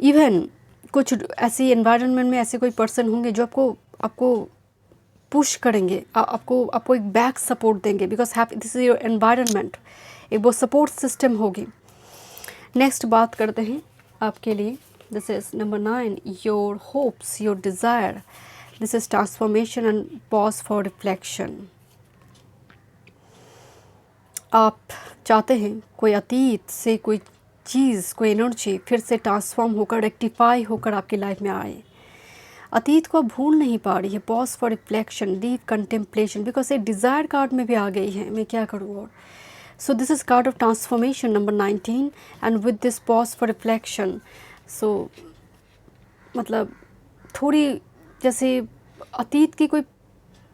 Even कुछ ऐसी एनवायरनमेंट में ऐसे कोई पर्सन होंगे जो आपको पुश करेंगे, आपको एक बैक सपोर्ट देंगे, because this is your environment. एक वो सपोर्ट सिस्टम होगी। नेक्स्ट बात करते हैं आपके लिए। This is number 9, your hopes, your desire. This is transformation and pause for reflection. आप चाहते हैं कोई अतीत से कोई चीज़, कोई एनर्जी फिर से ट्रांसफॉर्म होकर, रेक्टिफाई होकर आपकी लाइफ में आए। अतीत को भूल नहीं पा रही है। Pause for reflection, deep contemplation, because ये डिज़ायर कार्ड में भी आ गई है, मैं क्या करूँ और। So this is card of transformation number 19 and with this pause for reflection. So मतलब थोड़ी जैसे अतीत की कोई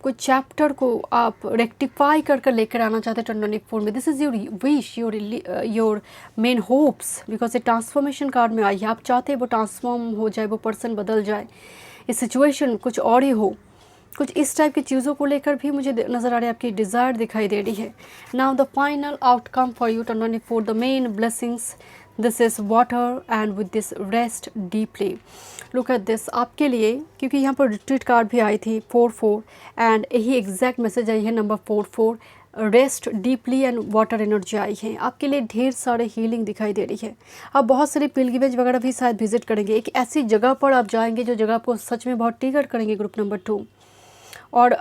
चैप्टर को आप रेक्टिफाई कर लेकर आना चाहते हैं 2024 में। This is your wish, your main hopes, because ये ट्रांसफॉर्मेशन कार्ड में आई है। आप चाहते हैं वो ट्रांसफॉर्म हो जाए, वो पर्सन बदल जाए, ये सिचुएशन कुछ और ही हो। कुछ इस टाइप की चीज़ों को लेकर भी मुझे नज़र आ रही है, आपकी डिज़ायर दिखाई दे रही है। Now the final outcome for you 2024, the main blessings. This is water and with this rest deeply. Look at this आपके लिए, क्योंकि यहाँ पर रिट्रीट कार्ड भी आई थी 4-4 एंड यही एग्जैक्ट मैसेज आई है number 4-4, rest deeply and water energy आई है। आपके लिए ढेर सारे हीलिंग दिखाई दे रही है। आप बहुत सारे पिलग्रिमेज वगैरह भी शायद विजिट करेंगे। एक ऐसी जगह पर आप जाएंगे जो जगह आपको सच में बहुत ट्रिगर करेंगे, ग्रुप नंबर 2, और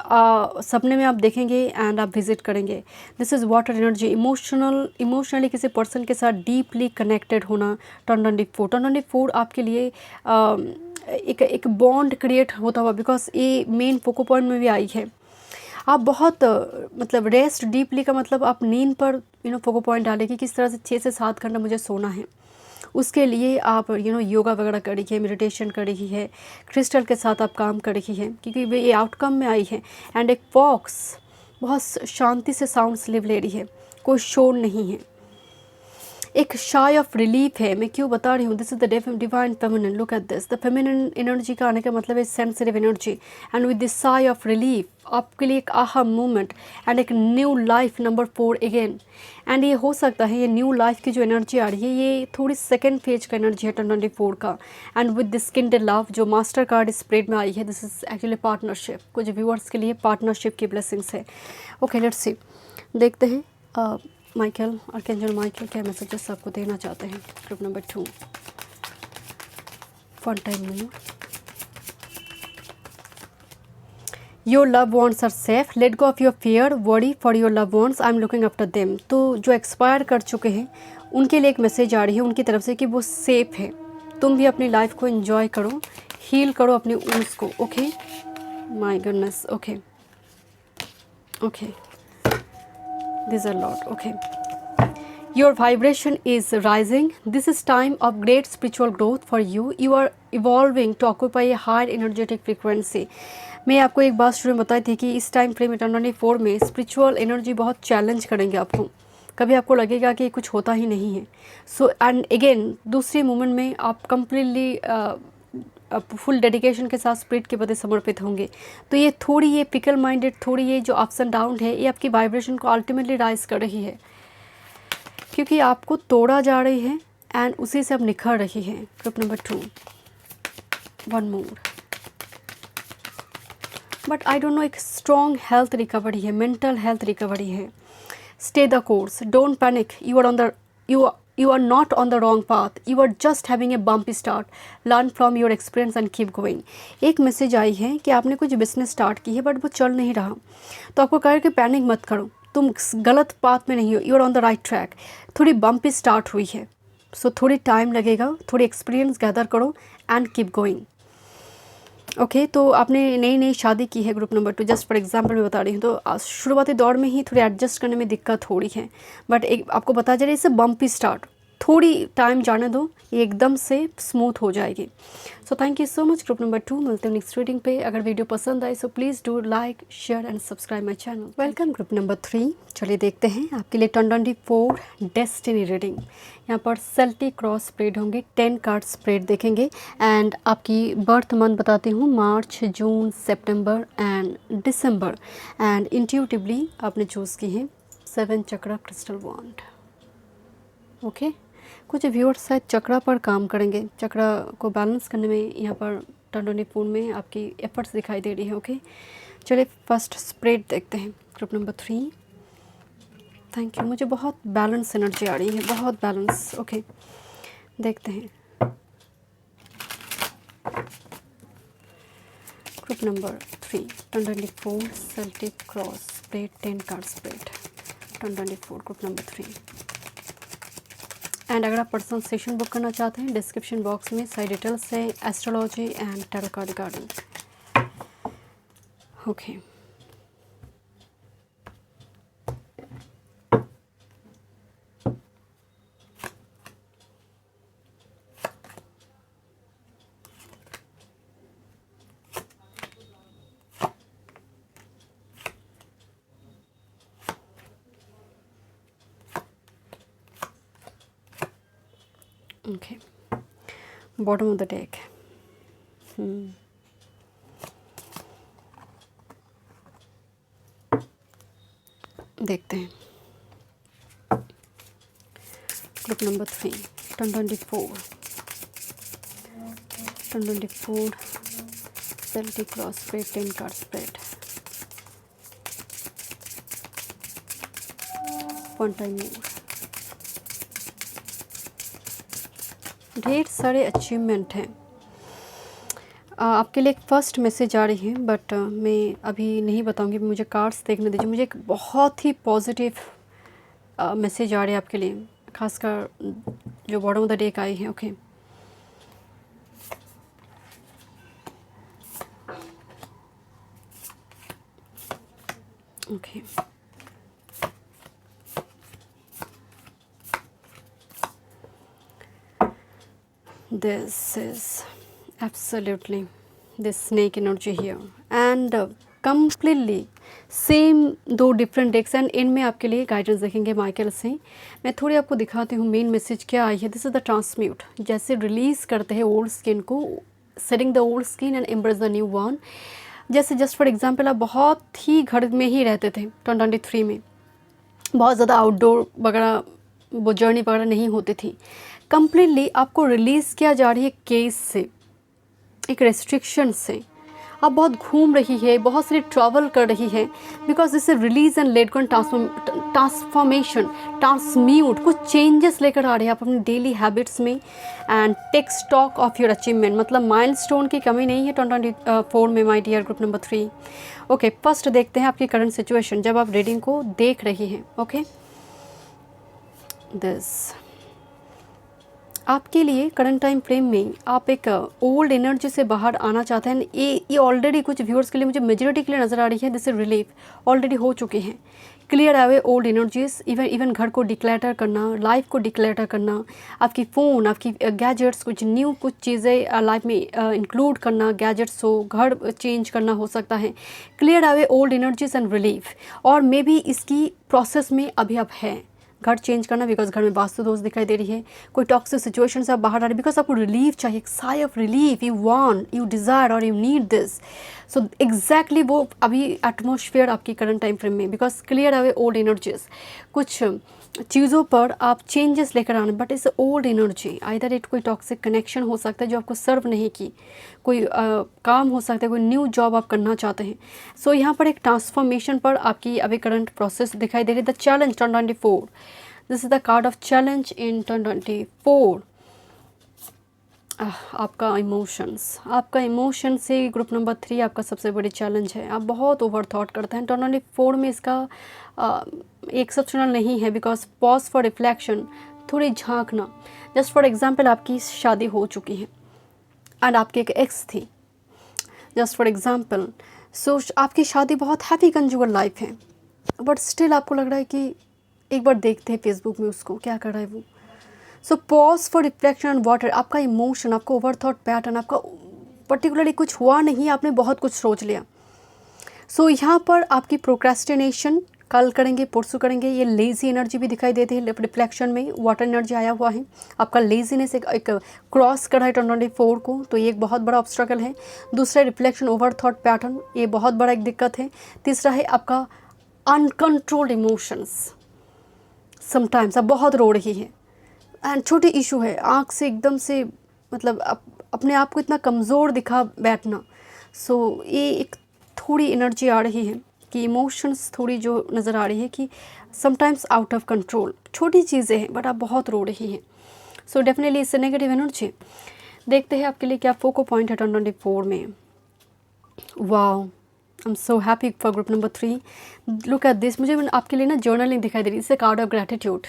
सपने में आप देखेंगे एंड आप विज़िट करेंगे। This is water energy. Emotionally किसी पर्सन के साथ डीपली कनेक्टेड होना 2024 आपके लिए एक बॉन्ड क्रिएट होता हुआ, बिकॉज ये मेन फोको पॉइंट में भी आई है। आप बहुत मतलब रेस्ट डीपली का मतलब आप नींद पर फोको पॉइंट डालें कि किस तरह से 6 से 7 घंटा मुझे सोना है। उसके लिए आप योगा वगैरह कर रही है, मेडिटेशन कर रही है, क्रिस्टल के साथ आप काम कर रही है, क्योंकि वे ये आउटकम में आई है। एंड एक फॉक्स बहुत शांति से साउंड्स लिव ले रही है, कोई शोर नहीं है, एक शाय ऑफ रिलीफ है। मैं क्यों बता रही हूँ, this is the divine feminine. Look at this, the feminine energy का आने का मतलब है sensitive energy and with this shy of relief आपके लिए एक आहा मूवमेंट एंड एक new life number 4 again. And ये हो सकता है, ये न्यू लाइफ की जो एनर्जी आ रही है ये थोड़ी सेकेंड फेज का एनर्जी है 2024 का। And with this Kindle love जो मास्टर कार्ड स्प्रेड में आई है, दिस इज एक्चुअली पार्टनरशिप। कुछ व्यूअर्स के लिए पार्टनरशिप की ब्लेसिंग्स है। ओके लेट्स सी, देखते हैं माइकल, आर्कएंजल माइकल क्या मैसेजेस आपको देना चाहते हैं। Group number 2, fun time more. Your love ones are safe, let go of your fear, worry for your love ones, I am looking after them. तो जो expire कर चुके हैं उनके लिए एक मैसेज आ रही है उनकी तरफ से कि वो सेफ है। तुम भी अपनी लाइफ को एंजॉय करो, हील करो अपनी वुंड्स को। Okay, my goodness. Okay okay, these are lot. Okay, your vibration is rising. This is time of great spiritual growth for you. You are evolving to occupy a higher energetic frequency. मैं आपको एक बात शुरू में बताई थी कि इस टाइम फ्रेम 2024 में स्पिरिचुअल एनर्जी बहुत चैलेंज करेंगे आपको। कभी आपको लगेगा कि कुछ होता ही नहीं है। सो एंड अगेन दूसरे मोमेंट में आप कम्प्लीटली फुल डेडिकेशन के साथ स्पिरिट के प्रति समर्पित होंगे। तो ये थोड़ी ये पिकल माइंडेड, थोड़ी ये जो अप्स एंड डाउन है, ये आपकी वाइब्रेशन को अल्टीमेटली राइज कर रही है, क्योंकि आपको तोड़ा जा रही है एंड उसी से अब निखर रही है। Group number 2, one more. But I don't no, एक स्ट्रॉन्ग हेल्थ रिकवरी है, मेंटल हेल्थ रिकवरी है। Stay the course, don't panic, you are not on the wrong path, you are just having a bumpy start, learn from your experience and keep going। एक message आई है कि आपने कुछ business start की है but वो चल नहीं रहा, तो आपको कह रहे कि पैनिक मत करो, तुम गलत पाथ में नहीं हो, you are on the right track. थोड़ी बम्पी स्टार्ट हुई है, सो थोड़ी टाइम लगेगा, थोड़ी एक्सपीरियंस गैदर करो एंड कीप गोइंग। ओके, तो आपने नई शादी की है group number 2, just for example मैं बता रही हूँ, तो शुरुआती दौर में ही थोड़ी एडजस्ट करने में दिक्कत हो रही है, बट एक आपको बता जा रही है इससे बम्पी स्टार्ट, थोड़ी टाइम जाने दो, ये एकदम से स्मूथ हो जाएगी। So thank you so much. Group number 2 मिलते हैं नेक्स्ट रीडिंग पे। अगर वीडियो पसंद आए so please do like share and subscribe my channel. Welcome group number 3। चलिए देखते हैं आपके लिए 2024 डेस्टिनी रीडिंग। यहाँ पर सेल्टिक क्रॉस स्प्रेड होंगे, 10 कार्ड स्प्रेड देखेंगे एंड आपकी बर्थ मंथ बताती हूँ, मार्च, जून, सितंबर एंड दिसंबर। एंड इंट्यूटिवली आपने चूज़ की है 7 चक्रा क्रिस्टल वॉन्ड। ओके, कुछ व्यूअर्स शायद चक्रा पर काम करेंगे, चक्रा को बैलेंस करने में यहाँ पर 2024 में आपकी एफर्ट्स दिखाई दे रही है। ओके, चलिए फर्स्ट स्प्रेड देखते हैं ग्रुप नंबर 3। थैंक यू, मुझे बहुत बैलेंस एनर्जी आ रही है, बहुत बैलेंस। ओके, देखते हैं group number 3 2024 Celtic cross spread 10 card spread 2024 group number 3। And अगर आप पर्सनल सेशन बुक करना चाहते हैं, डिस्क्रिप्शन बॉक्स में सारी डिटेल्स है astrology and tarot card regarding. Okay, okay, bottom of the deck. देखते हैं group number 3 2024 Celtic cross spread 10 card spread. One time more. ढेर सारे अचीवमेंट हैं। आपके लिए एक फ़र्स्ट मैसेज आ रही है, बट मैं अभी नहीं बताऊंगी, मुझे कार्ड्स देखने दीजिए। मुझे एक बहुत ही पॉजिटिव मैसेज आ रही है आपके लिए, खासकर जो बॉटम ऑफ द डेक आई है। Okay, okay, this is absolutely this snake energy here and completely same 2 different decks and इनमें आपके लिए गाइडेंस देखेंगे माइकल से। मैं थोड़ी आपको दिखाती हूँ मेन मैसेज क्या आई है। दिस इज़ द ट्रांसम्यूट, जैसे रिलीज़ करते हैं ओल्ड स्किन को, setting the old skin and embrace the new one. जैसे जस्ट फॉर एग्जांपल आप बहुत ही घर में ही रहते थे 2023 में, बहुत ज़्यादा आउटडोर वगैरह वो जर्नी वगैरह नहीं होती थी। कम्प्लीटली आपको रिलीज़ किया जा रही है केस से, एक रेस्ट्रिक्शन से। आप बहुत घूम रही है, बहुत सारी ट्रैवल कर रही है, because this is release and let transformation, transmute, कुछ चेंजेस लेकर आ रहे हैं आप अपने डेली हैबिट्स में। And take stock of your achievement, मतलब माइलस्टोन की कमी नहीं है 2024 में my dear group number 3। Okay, first देखते हैं आपकी करंट सिचुएशन जब आप रीडिंग को देख रही हैं। ओके, दिस आपके लिए करंट टाइम फ्रेम में आप एक ओल्ड एनर्जी से बाहर आना चाहते हैं। ये ऑलरेडी कुछ व्यूअर्स के लिए, मुझे मेजॉरिटी के लिए नज़र आ रही है, जैसे रिलीफ ऑलरेडी हो चुके हैं, क्लियर आवे ओल्ड एनर्जीज। इवन घर को डिक्लेटर करना, लाइफ को डिक्लेटर करना, आपकी फ़ोन, आपकी गैजेट्स, कुछ न्यू कुछ चीज़ें लाइफ में इंक्लूड करना, गैजेट्स हो, घर चेंज करना हो सकता है। क्लियर आवे ओल्ड एनर्जीज एंड रिलीफ। और मे बी इसकी प्रोसेस में अभी आप हैं घर चेंज करना, बिकॉज घर में वास्तु दोष दिखाई दे रही है। कोई टॉक्सिक सिचुएशन से आप बाहर आ रहे हैं, बिकॉज आपको रिलीफ चाहिए, एक sigh of relief you want, you desire और you need this. So exactly वो अभी एटमॉस्फेयर आपकी करंट टाइम फ्रेम में, because clear away old energies, कुछ चीज़ों पर आप चेंजेस लेकर आना, बट इस ओल्ड एनर्जी आइदर इट कोई टॉक्सिक कनेक्शन हो सकता है जो आपको सर्व नहीं की, कोई काम हो सकता है, कोई न्यू जॉब आप करना चाहते हैं। सो यहाँ पर एक ट्रांसफॉर्मेशन पर आपकी अभी करंट प्रोसेस दिखाई दे रही है। The challenge 2024, this is the card of challenge in 2024। आपका इमोशन से ग्रुप नंबर 3 आपका सबसे बड़ी चैलेंज है। आप बहुत ओवर थॉट करते हैं। 2024 में इसका एक्सेप्शनल नहीं है, बिकॉज पॉज फॉर रिफ्लेक्शन, थोड़ी झांकना। जस्ट फॉर एग्जांपल आपकी शादी हो चुकी है एंड आपकी एक एक्स थी, जस्ट फॉर एग्जांपल। सो आपकी शादी बहुत हैप्पी कंजुगल लाइफ है, बट स्टिल आपको लग रहा है कि एक बार देखते हैं फेसबुक में उसको क्या कर रहा है वो। So pause for reflection and water. आपका इमोशन, आपका ओवर थॉट पैटर्न, आपका पर्टिकुलरली कुछ हुआ नहीं, आपने बहुत कुछ सोच लिया। सो यहाँ पर आपकी प्रोक्रेस्टिनेशन, कल करेंगे परसों करेंगे, ये लेज़ी एनर्जी भी दिखाई देती है रिफ्लेक्शन में, वाटर एनर्जी आया हुआ है। आपका लेज़ीनेस एक क्रॉस कर रहा है 24 को, तो ये एक बहुत बड़ा ऑब्स्ट्रकल है। दूसरा रिफ्लेक्शन ओवर थॉट पैटर्न, ये बहुत बड़ा एक दिक्कत है। तीसरा है आपका अनकंट्रोल्ड इमोशंस, समटाइम्स आप बहुत रो रही है एंड छोटी इशू है, आँख से एकदम से मतलब अपने आप को इतना कमज़ोर दिखा बैठना। सो ये एक थोड़ी एनर्जी आ रही है कि इमोशंस थोड़ी जो नज़र आ रही है कि समटाइम्स आउट ऑफ कंट्रोल, छोटी चीज़ें हैं बट आप बहुत रो रही हैं। सो डेफिनेटली इससे नेगेटिव एनर्जी। देखते हैं आपके लिए क्या फोको पॉइंट है 24 में। Wow, I am so happy for group number 3। Look at this, मुझे आपके लिए ना जर्नलिंग दिखाई दे रही है, इससे card of gratitude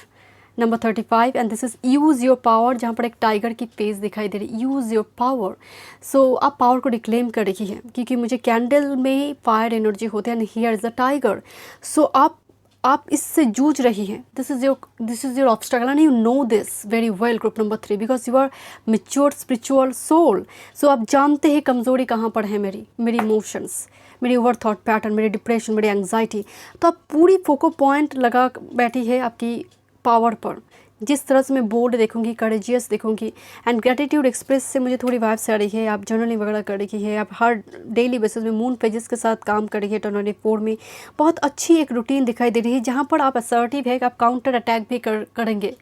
number 35 and this is use your power, जहाँ पर एक टाइगर की फेस दिखाई दे रही है, यूज़ योर पावर। सो आप पावर को डिक्लेम कर रही है क्योंकि मुझे कैंडल में फायर एनर्जी होती है and here is the tiger. So आप इससे जूझ रही हैं, this is your obstacle and you know this very well group number 3 because you are mature spiritual soul. So आप जानते हैं कमज़ोरी कहाँ पर है मेरी इमोशंस, मेरी ओवर थॉट पैटर्न, मेरी डिप्रेशन, मेरी एंग्जाइटी। तो आप पूरी फोको पॉइंट लगा बैठी है आपकी पावर पर। जिस तरह से मैं बोल्ड देखूंगी, करेजियस देखूंगी एंड ग्रेटिट्यूड एक्सप्रेस से मुझे थोड़ी वाइब्स आ रही है। आप जर्नलिंग वगैरह कर रही है, आप हर डेली बेसिस में मून पेजेस के साथ काम कर रही है 24 में। बहुत अच्छी एक रूटीन दिखाई दे रही है जहाँ पर आप असर्टिव है कि आप काउंटर अटैक भी करेंगे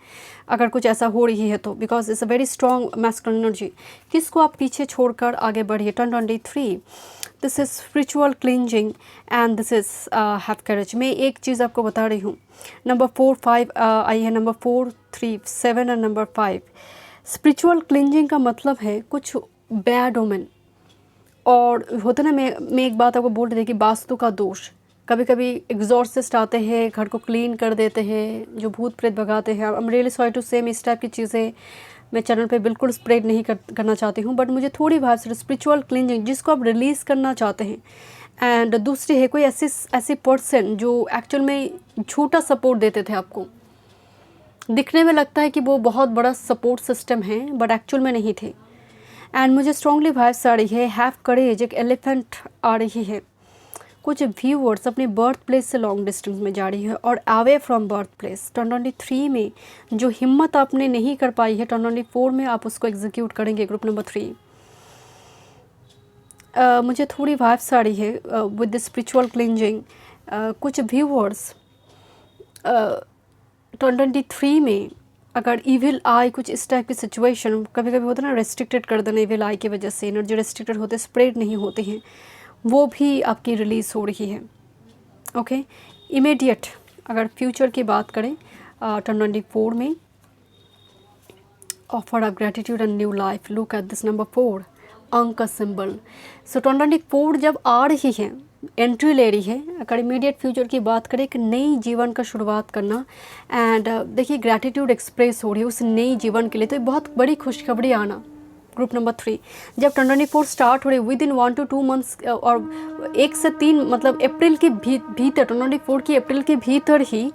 अगर कुछ ऐसा हो रही है तो, because it's a very strong masculine energy. किसको आप पीछे छोड़कर आगे बढ़िए 23। This is spiritual cleansing and this is have courage. मैं एक चीज़ आपको बता रही हूँ, नंबर 4 5 आई है, नंबर 4 3 7 और नंबर 5। स्पिरिचुअल क्लींजिंग का मतलब है कुछ बैड ओमेन, और होता ना, मैं एक बात आपको बोल रही थी कि वास्तु का दोष, कभी कभी एग्जॉर्सिस्ट आते हैं, घर को क्लीन कर देते हैं, जो भूत प्रेत भगाते हैं। I am really sorry to say, इस टाइप की चीज़ें मैं चैनल पे बिल्कुल स्प्रेड नहीं करना चाहती हूँ, बट मुझे थोड़ी बात स्पिरिचुअल क्लींजिंग जिसको आप रिलीज़ करना चाहते हैं। एंड दूसरी है कोई ऐसी पर्सन जो एक्चुअल में झूठा सपोर्ट देते थे आपको, दिखने में लगता है कि वो बहुत बड़ा सपोर्ट सिस्टम है बट एक्चुअल में नहीं थे। एंड मुझे स्ट्रॉन्गली वाइब्स आ रही है, हैव करेज, एक एलिफेंट आ रही है। कुछ व्यूअर्स अपने बर्थ प्लेस से लॉन्ग डिस्टेंस में जा रही है और अवे फ्रॉम बर्थ प्लेस 23 में जो हिम्मत आपने नहीं कर पाई है 24 में आप उसको एग्जीक्यूट करेंगे ग्रुप नंबर 3। मुझे थोड़ी वाइब्स आ रही है विद द स्पिरिचुअल क्लींजिंग। कुछ व्यूअर्स 23 में अगर इविल आई, कुछ इस टाइप की सिचुएशन, कभी कभी होता है ना रेस्ट्रिक्टेड कर देना इविल आई की वजह से, एनर्जी रेस्ट्रिक्टेड होते स्प्रेड नहीं होते हैं, वो भी आपकी रिलीज़ हो रही है। ओके, इमीडिएट अगर फ्यूचर की बात करें 24 में, offer of gratitude and new life. Look at this number 4, अंक का सिंबल। सो 24 जब आ रही है, एंट्री ले रही है, अगर इमीडिएट फ्यूचर की बात करें, एक नई जीवन का शुरुआत करना एंड देखिए ग्रेटिट्यूड एक्सप्रेस हो रही है उस नई जीवन के लिए, तो ये बहुत बड़ी खुशखबरी आना ग्रुप नंबर 3। जब 24 स्टार्ट हो रही विद इन 1 to 2 मंथ्स और 1 से 3 मतलब अप्रैल के भीतर 24 की अप्रैल के भीतर ही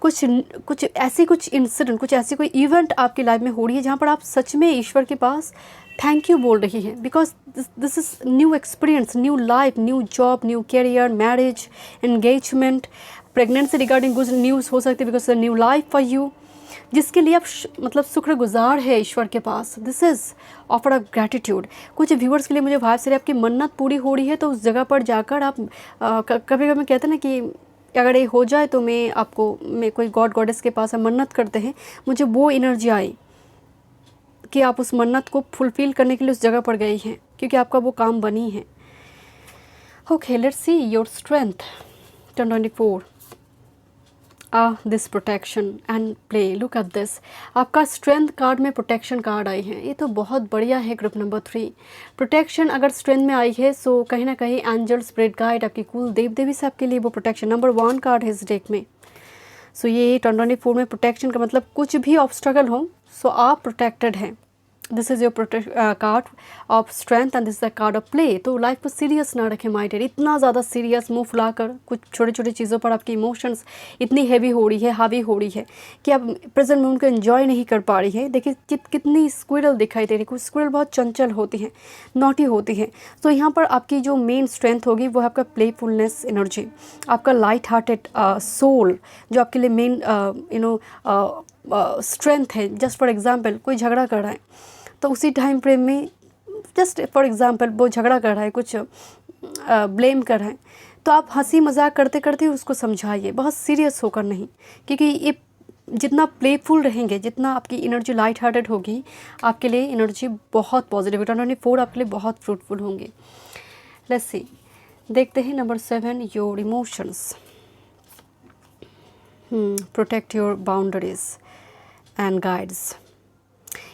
कुछ ऐसी इंसिडेंट, कुछ ऐसी कोई इवेंट आपकी लाइफ में हो रही है जहाँ पर आप सच में ईश्वर के पास थैंक यू बोल रही है, because this is new experience, new life, new job, new career, marriage, engagement, pregnancy regarding good news हो सकती है because new life for you, जिसके लिए आप मतलब शुक्रगुजार है ईश्वर के पास। This is offer of gratitude. कुछ व्यूअर्स के लिए मुझे वाइब से आपकी मन्नत पूरी हो रही है, तो उस जगह पर जाकर आप कभी कभी कहते हैं ना कि अगर ये हो जाए तो मैं कोई गॉड गॉडेस के पास मन्नत करते हैं, मुझे वो एनर्जी आई कि आप उस मन्नत को फुलफ़िल करने के लिए उस जगह पर गई हैं क्योंकि आपका वो काम बनी है। Okay, let's see your strength 24। This protection and play. Look at this, आपका स्ट्रेंथ कार्ड में प्रोटेक्शन कार्ड आई है, ये तो बहुत बढ़िया है ग्रुप नंबर 3। प्रोटेक्शन अगर स्ट्रेंथ में आई है सो कहीं ना कहीं एंजल स्पिरिट गाइड, आपकी कुल देव देवी से आपके लिए वो प्रोटेक्शन नंबर 1 कार्ड है इस डेक में। सो ये 24 में प्रोटेक्शन का मतलब कुछ भी ऑब्स्ट्रगल हो सो आप प्रोटेक्टेड हैं। This is your card of strength and this is the card of play. तो लाइफ को सीरियस ना रखें माय डियर, इतना ज़्यादा सीरियस मुंह फुलाकर कुछ छोटे छोटे चीज़ों पर आपकी इमोशंस इतनी हैवी हो रही है, हावी हो रही है कि आप प्रेजेंट मोमेंट को एंजॉय नहीं कर पा रही है। देखिए कितनी स्क्विरल दिखाई दे रही है। कुछ स्क्विरल बहुत चंचल होती हैं, नॉटी होती हैं। तो यहाँ पर आपकी जो मेन स्ट्रेंथ होगी वो है आपका प्लेफुलनेस एनर्जी, आपका लाइट हार्टेड सोल, जो आपके लिए मेन स्ट्रेंथ है। जस्ट फॉर एग्जाम्पल कोई झगड़ा कर रहा है तो उसी टाइम फ्रेम में, जस्ट फॉर एग्जांपल वो झगड़ा कर रहा है, कुछ ब्लेम कर रहा है, तो आप हंसी मजाक करते करते उसको समझाइए, बहुत सीरियस होकर नहीं। क्योंकि ये जितना प्लेफुल रहेंगे, जितना आपकी एनर्जी लाइट हार्टेड होगी, आपके लिए एनर्जी बहुत पॉजिटिव, 2024 आपके लिए बहुत फ्रूटफुल होंगे। लेट्स सी, देखते हैं number 7, your emotions. Protect your boundaries and guides.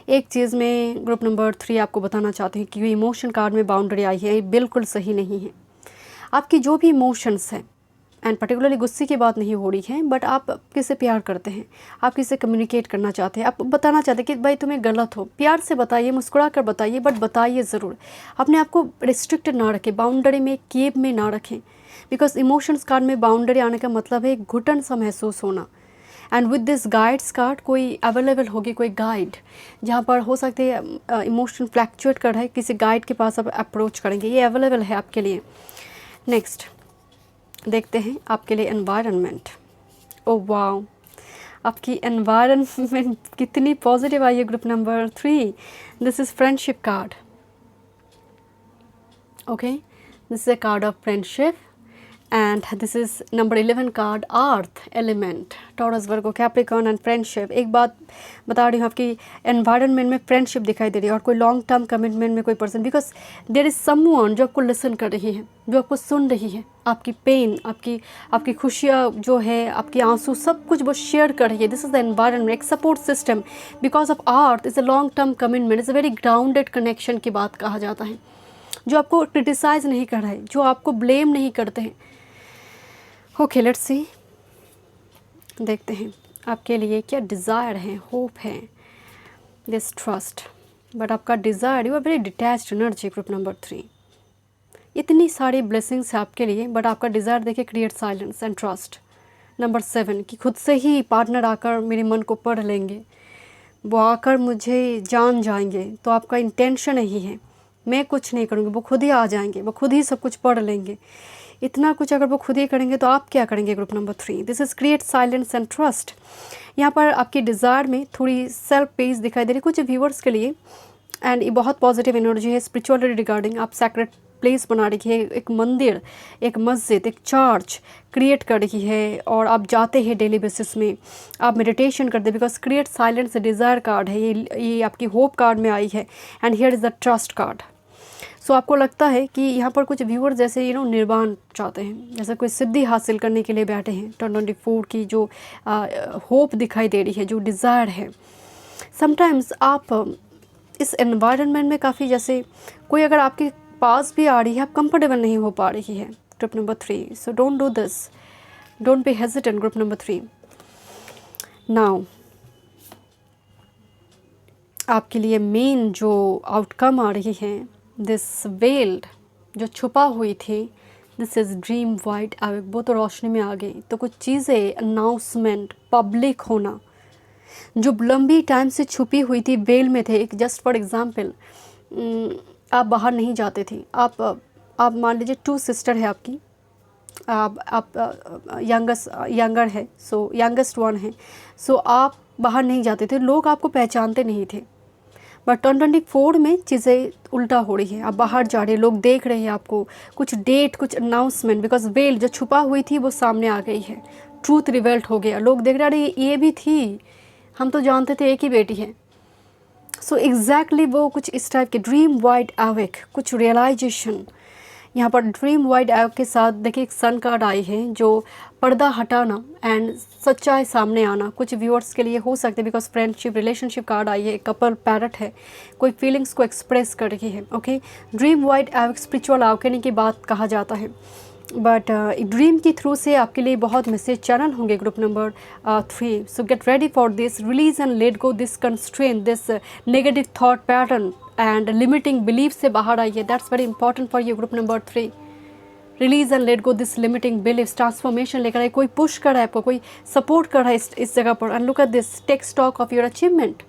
एक चीज़ में ग्रुप नंबर 3 आपको बताना चाहती हूँ कि इमोशन कार्ड में बाउंड्री आई है, ये बिल्कुल सही नहीं है। आपकी जो भी इमोशंस हैं, एंड पर्टिकुलरली गुस्से की बात नहीं हो रही है, बट आप किससे प्यार करते हैं, आप किससे कम्युनिकेट करना चाहते हैं, आप बताना चाहते हैं कि भाई तुम्हें गलत हो, प्यार से बताइए, मुस्कुरा कर बताइए, बट बताइए ज़रूर। अपने आप को रिस्ट्रिक्टेड ना रखें, बाउंड्री में, केब में ना रखें। बिकॉज इमोशंस कार्ड में बाउंड्री आने का मतलब है घुटन सा महसूस होना। And with this guides card कोई अवेलेबल होगी, कोई गाइड, जहाँ पर हो सकते हैं इमोशन फ्लैक्चुएट कर रहा है, किसी गाइड के पास आप अप्रोच करेंगे, ये अवेलेबल है आपके लिए। नेक्स्ट देखते हैं आपके लिए एनवायरनमेंट। ओह वाओ, आपकी एनवायरनमेंट कितनी पॉजिटिव आई है group number 3। This is friendship card. Okay, this is a card of friendship and this is number 11 card, earth element, Taurus, Virgo, Capricorn and friendship। एक बात बता रही हूँ, आपकी एनवायरनमेंट में फ्रेंडशिप दिखाई दे रही है और कोई लॉन्ग टर्म कमिटमेंट में कोई person, because there is someone जो आपको लिसन कर रही है, जो आपको सुन रही है, आपकी पेन, आपकी खुशियाँ जो है, आपके आंसू, सब कुछ वो शेयर कर रही है। दिस इज़ द एनवायरनमेंट, एक support system. Because of earth is a long term commitment, is a very grounded connection की बात कहा जाता है, जो आपको क्रिटिसाइज़ नहीं कर रहा है, जो आपको ब्लेम नहीं करते हैं। ओके, लेट्स सी, देखते हैं आपके लिए क्या डिज़ायर है, होप है, दिस ट्रस्ट। बट आपका desire, you are very detached energy group number 3। इतनी सारी ब्लेसिंग्स है आपके लिए, बट आपका डिज़ायर देखिए, create silence and trust. Number 7 कि खुद से ही पार्टनर आकर मेरे मन को पढ़ लेंगे, वो आकर मुझे जान जाएंगे। तो आपका इंटेंशन यही है, मैं कुछ नहीं करूँगी, वो खुद ही आ जाएंगे, वो खुद ही सब कुछ पढ़ लेंगे। इतना कुछ अगर वो खुद ही करेंगे तो आप क्या करेंगे group number 3। This is create silence and trust. यहाँ पर आपकी डिज़ायर में थोड़ी सेल्फ पेस दिखाई दे रही है कुछ व्यूअर्स के लिए, एंड ये बहुत पॉजिटिव एनर्जी है स्पिरिचुअलिटी रिगार्डिंग। आप सैक्रेड प्लेस बना रही है, एक मंदिर, एक मस्जिद, एक चर्च क्रिएट कर रही है, और आप जाते हैं डेली बेसिस में, आप मेडिटेशन करते हैं। Because create silence desire card है, ये आपकी होप कार्ड में आई है, and here is the trust card. So आपको लगता है कि यहाँ पर कुछ व्यूअर जैसे निर्वाण चाहते हैं, जैसे कोई सिद्धि हासिल करने के लिए बैठे हैं। 2024 की जो होप दिखाई दे रही है, जो डिज़ायर है। समटाइम्स आप इस एनवायरनमेंट में काफ़ी, जैसे कोई अगर आपके पास भी आ रही है, आप कंफर्टेबल नहीं हो पा रही है group number 3। So don't do this, don't be hesitant group number 3। Now आपके लिए मेन जो आउटकम आ रही है, दिस वेल्ड जो छुपा हुई थी, this is dream white awake, वो तो रोशनी में आ गई। तो कुछ चीज़ें, अनाउंसमेंट, पब्लिक होना, जो लंबी टाइम से छुपी हुई थी, वेल में थे। एक जस्ट फॉर एग्जांपल, आप बाहर नहीं जाते थे, आप मान लीजिए 2 सिस्टर है आपकी, आप यंगर है, सो यंगेस्ट वन है, सो आप बाहर नहीं जाते थे, लोग आपको पहचानते नहीं थे। बट 2024 में चीज़ें उल्टा हो रही है, आप बाहर जा रहे हैं, लोग देख रहे हैं आपको, कुछ डेट, कुछ अनाउंसमेंट। बिकॉज वेल जो छुपा हुई थी वो सामने आ गई है, ट्रूथ रिवेल्ट हो गया, लोग देख रहे हैं ये भी थी, हम तो जानते थे एक ही बेटी है। सो एग्जैक्टली वो कुछ इस टाइप के ड्रीम वाइट अवेक, कुछ रियलाइजेशन, यहाँ पर ड्रीम वाइड ऐप के साथ देखिए एक सन कार्ड आई है जो पर्दा हटाना एंड सच्चाई सामने आना कुछ व्यूअर्स के लिए हो सकते हैं, बिकॉज फ्रेंडशिप रिलेशनशिप कार्ड आई है, एक कपल पैरट है, कोई फीलिंग्स को एक्सप्रेस कर रही है। Okay, dream wide app spiritual awakening की बात कहा जाता है, बट ड्रीम के थ्रू से आपके लिए बहुत मैसेज चैनल होंगे। Group number 3, so get ready for this, release and let go this constraint, this negative thought pattern and limiting belief से बाहर आइए। That's very important for you. Group number 3, release and let go this limiting belief, transformation लेकर आए, कोई push कर रहा है आपको, कोई सपोर्ट कर रहा है इस जगह पर। And look at this, take stock of your achievement,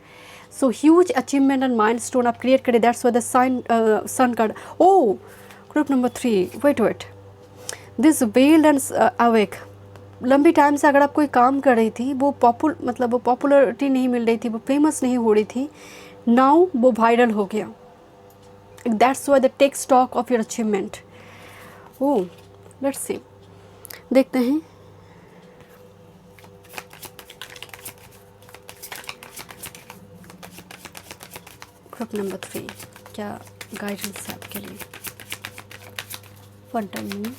so huge achievement and milestone आप क्रिएट करें। That's why the sun card. Oh group number 3, wait this weld and awake, लंबी टाइम से अगर आप कोई काम कर रही थी, वो पॉपुलरिटी नहीं मिल रही थी, वो फेमस नहीं हो रही थी, नाउ वो वायरल हो गया। That's why the take stock of your achievement. Oh let's see, देखते हैं ग्रुप नंबर 3 क्या गाइडेंस है आपके लिए। फंटन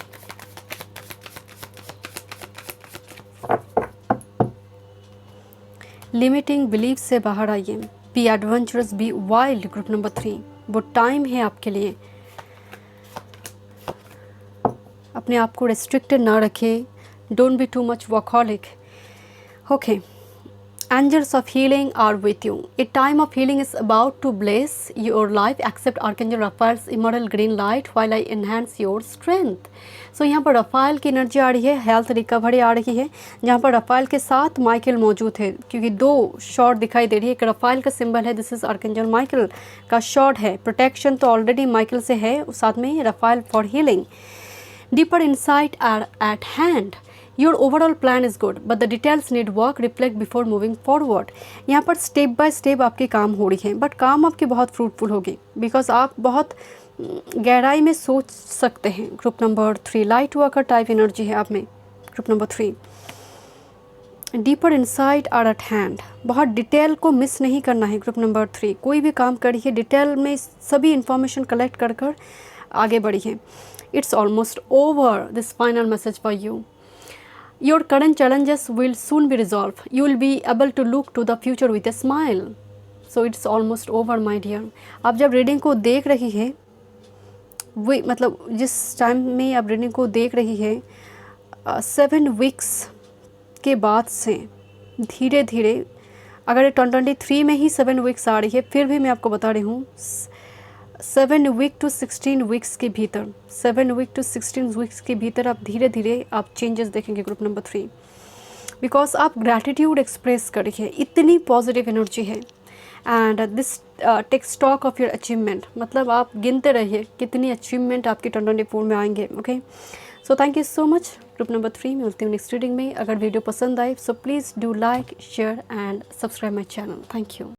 लिमिटिंग बिलीफ से बाहर आइए, be adventurous, be wild. Group number 3, वो टाइम है आपके लिए, अपने आप को रेस्ट्रिक्टेड ना रखें, don't be too much workaholic. Okay, angels of healing are with you. A time of healing is about to bless your life. Accept Archangel Raphael's immortal green light while I enhance your strength. So यहाँ पर रफ़ाइल की energy आ रही है, health recovery आ रही है, जहाँ पर रफ़ाइल के साथ माइकल मौजूद है, क्योंकि 2 शॉर्ट दिखाई दे रही है। एक रफ़ाइल का सिंबल है, दिस इज़ आर्कएंजल माइकल का शॉर्ट है। प्रोटेक्शन तो ऑलरेडी माइकल से है, साथ में Raphael for healing. Deeper insight are at hand, your overall plan is good but the details need work, reflect before moving forward. यहाँ पर स्टेप बाय स्टेप आपके काम हो रही है, बट काम आपकी बहुत फ्रूटफुल होगी, बिकॉज आप बहुत गहराई में सोच सकते हैं। Group number 3, light worker type energy है आप में। Group number 3, deeper insight are at hand, बहुत डिटेल को मिस नहीं करना है। ग्रुप नंबर 3, कोई भी काम करिए डिटेल में सभी इंफॉर्मेशन कलेक्ट कर कर आगे बढ़िए। It's almost over, this final message for you. Your current challenges will soon be resolved. You will be able to look to the future with a smile. So it's almost over, my dear. आप जब reading को देख रही है, वही मतलब जिस time में आप रीडिंग को देख रही है, 7 वीक्स के बाद से धीरे धीरे, अगर 2023 में ही 7 वीक्स आ रही है, फिर भी मैं आपको बता रही हूँ 7 वीक टू 16 वीक्स के भीतर, 7 वीक टू 16 वीक्स के भीतर आप धीरे धीरे आप चेंजेस देखेंगे। ग्रुप नंबर 3, बिकॉज आप ग्रैटिट्यूड एक्सप्रेस करिए, इतनी पॉजिटिव एनर्जी है। And this take stock of your achievement, मतलब आप गिनते रहिए कितनी अचीवमेंट आपकी 2024 में आएंगे। Okay, so thank you so much. Group number 3 मिलती हूँ नेक्स्ट रीडिंग में। अगर वीडियो पसंद आए so please do like, share and subscribe my channel. Thank you.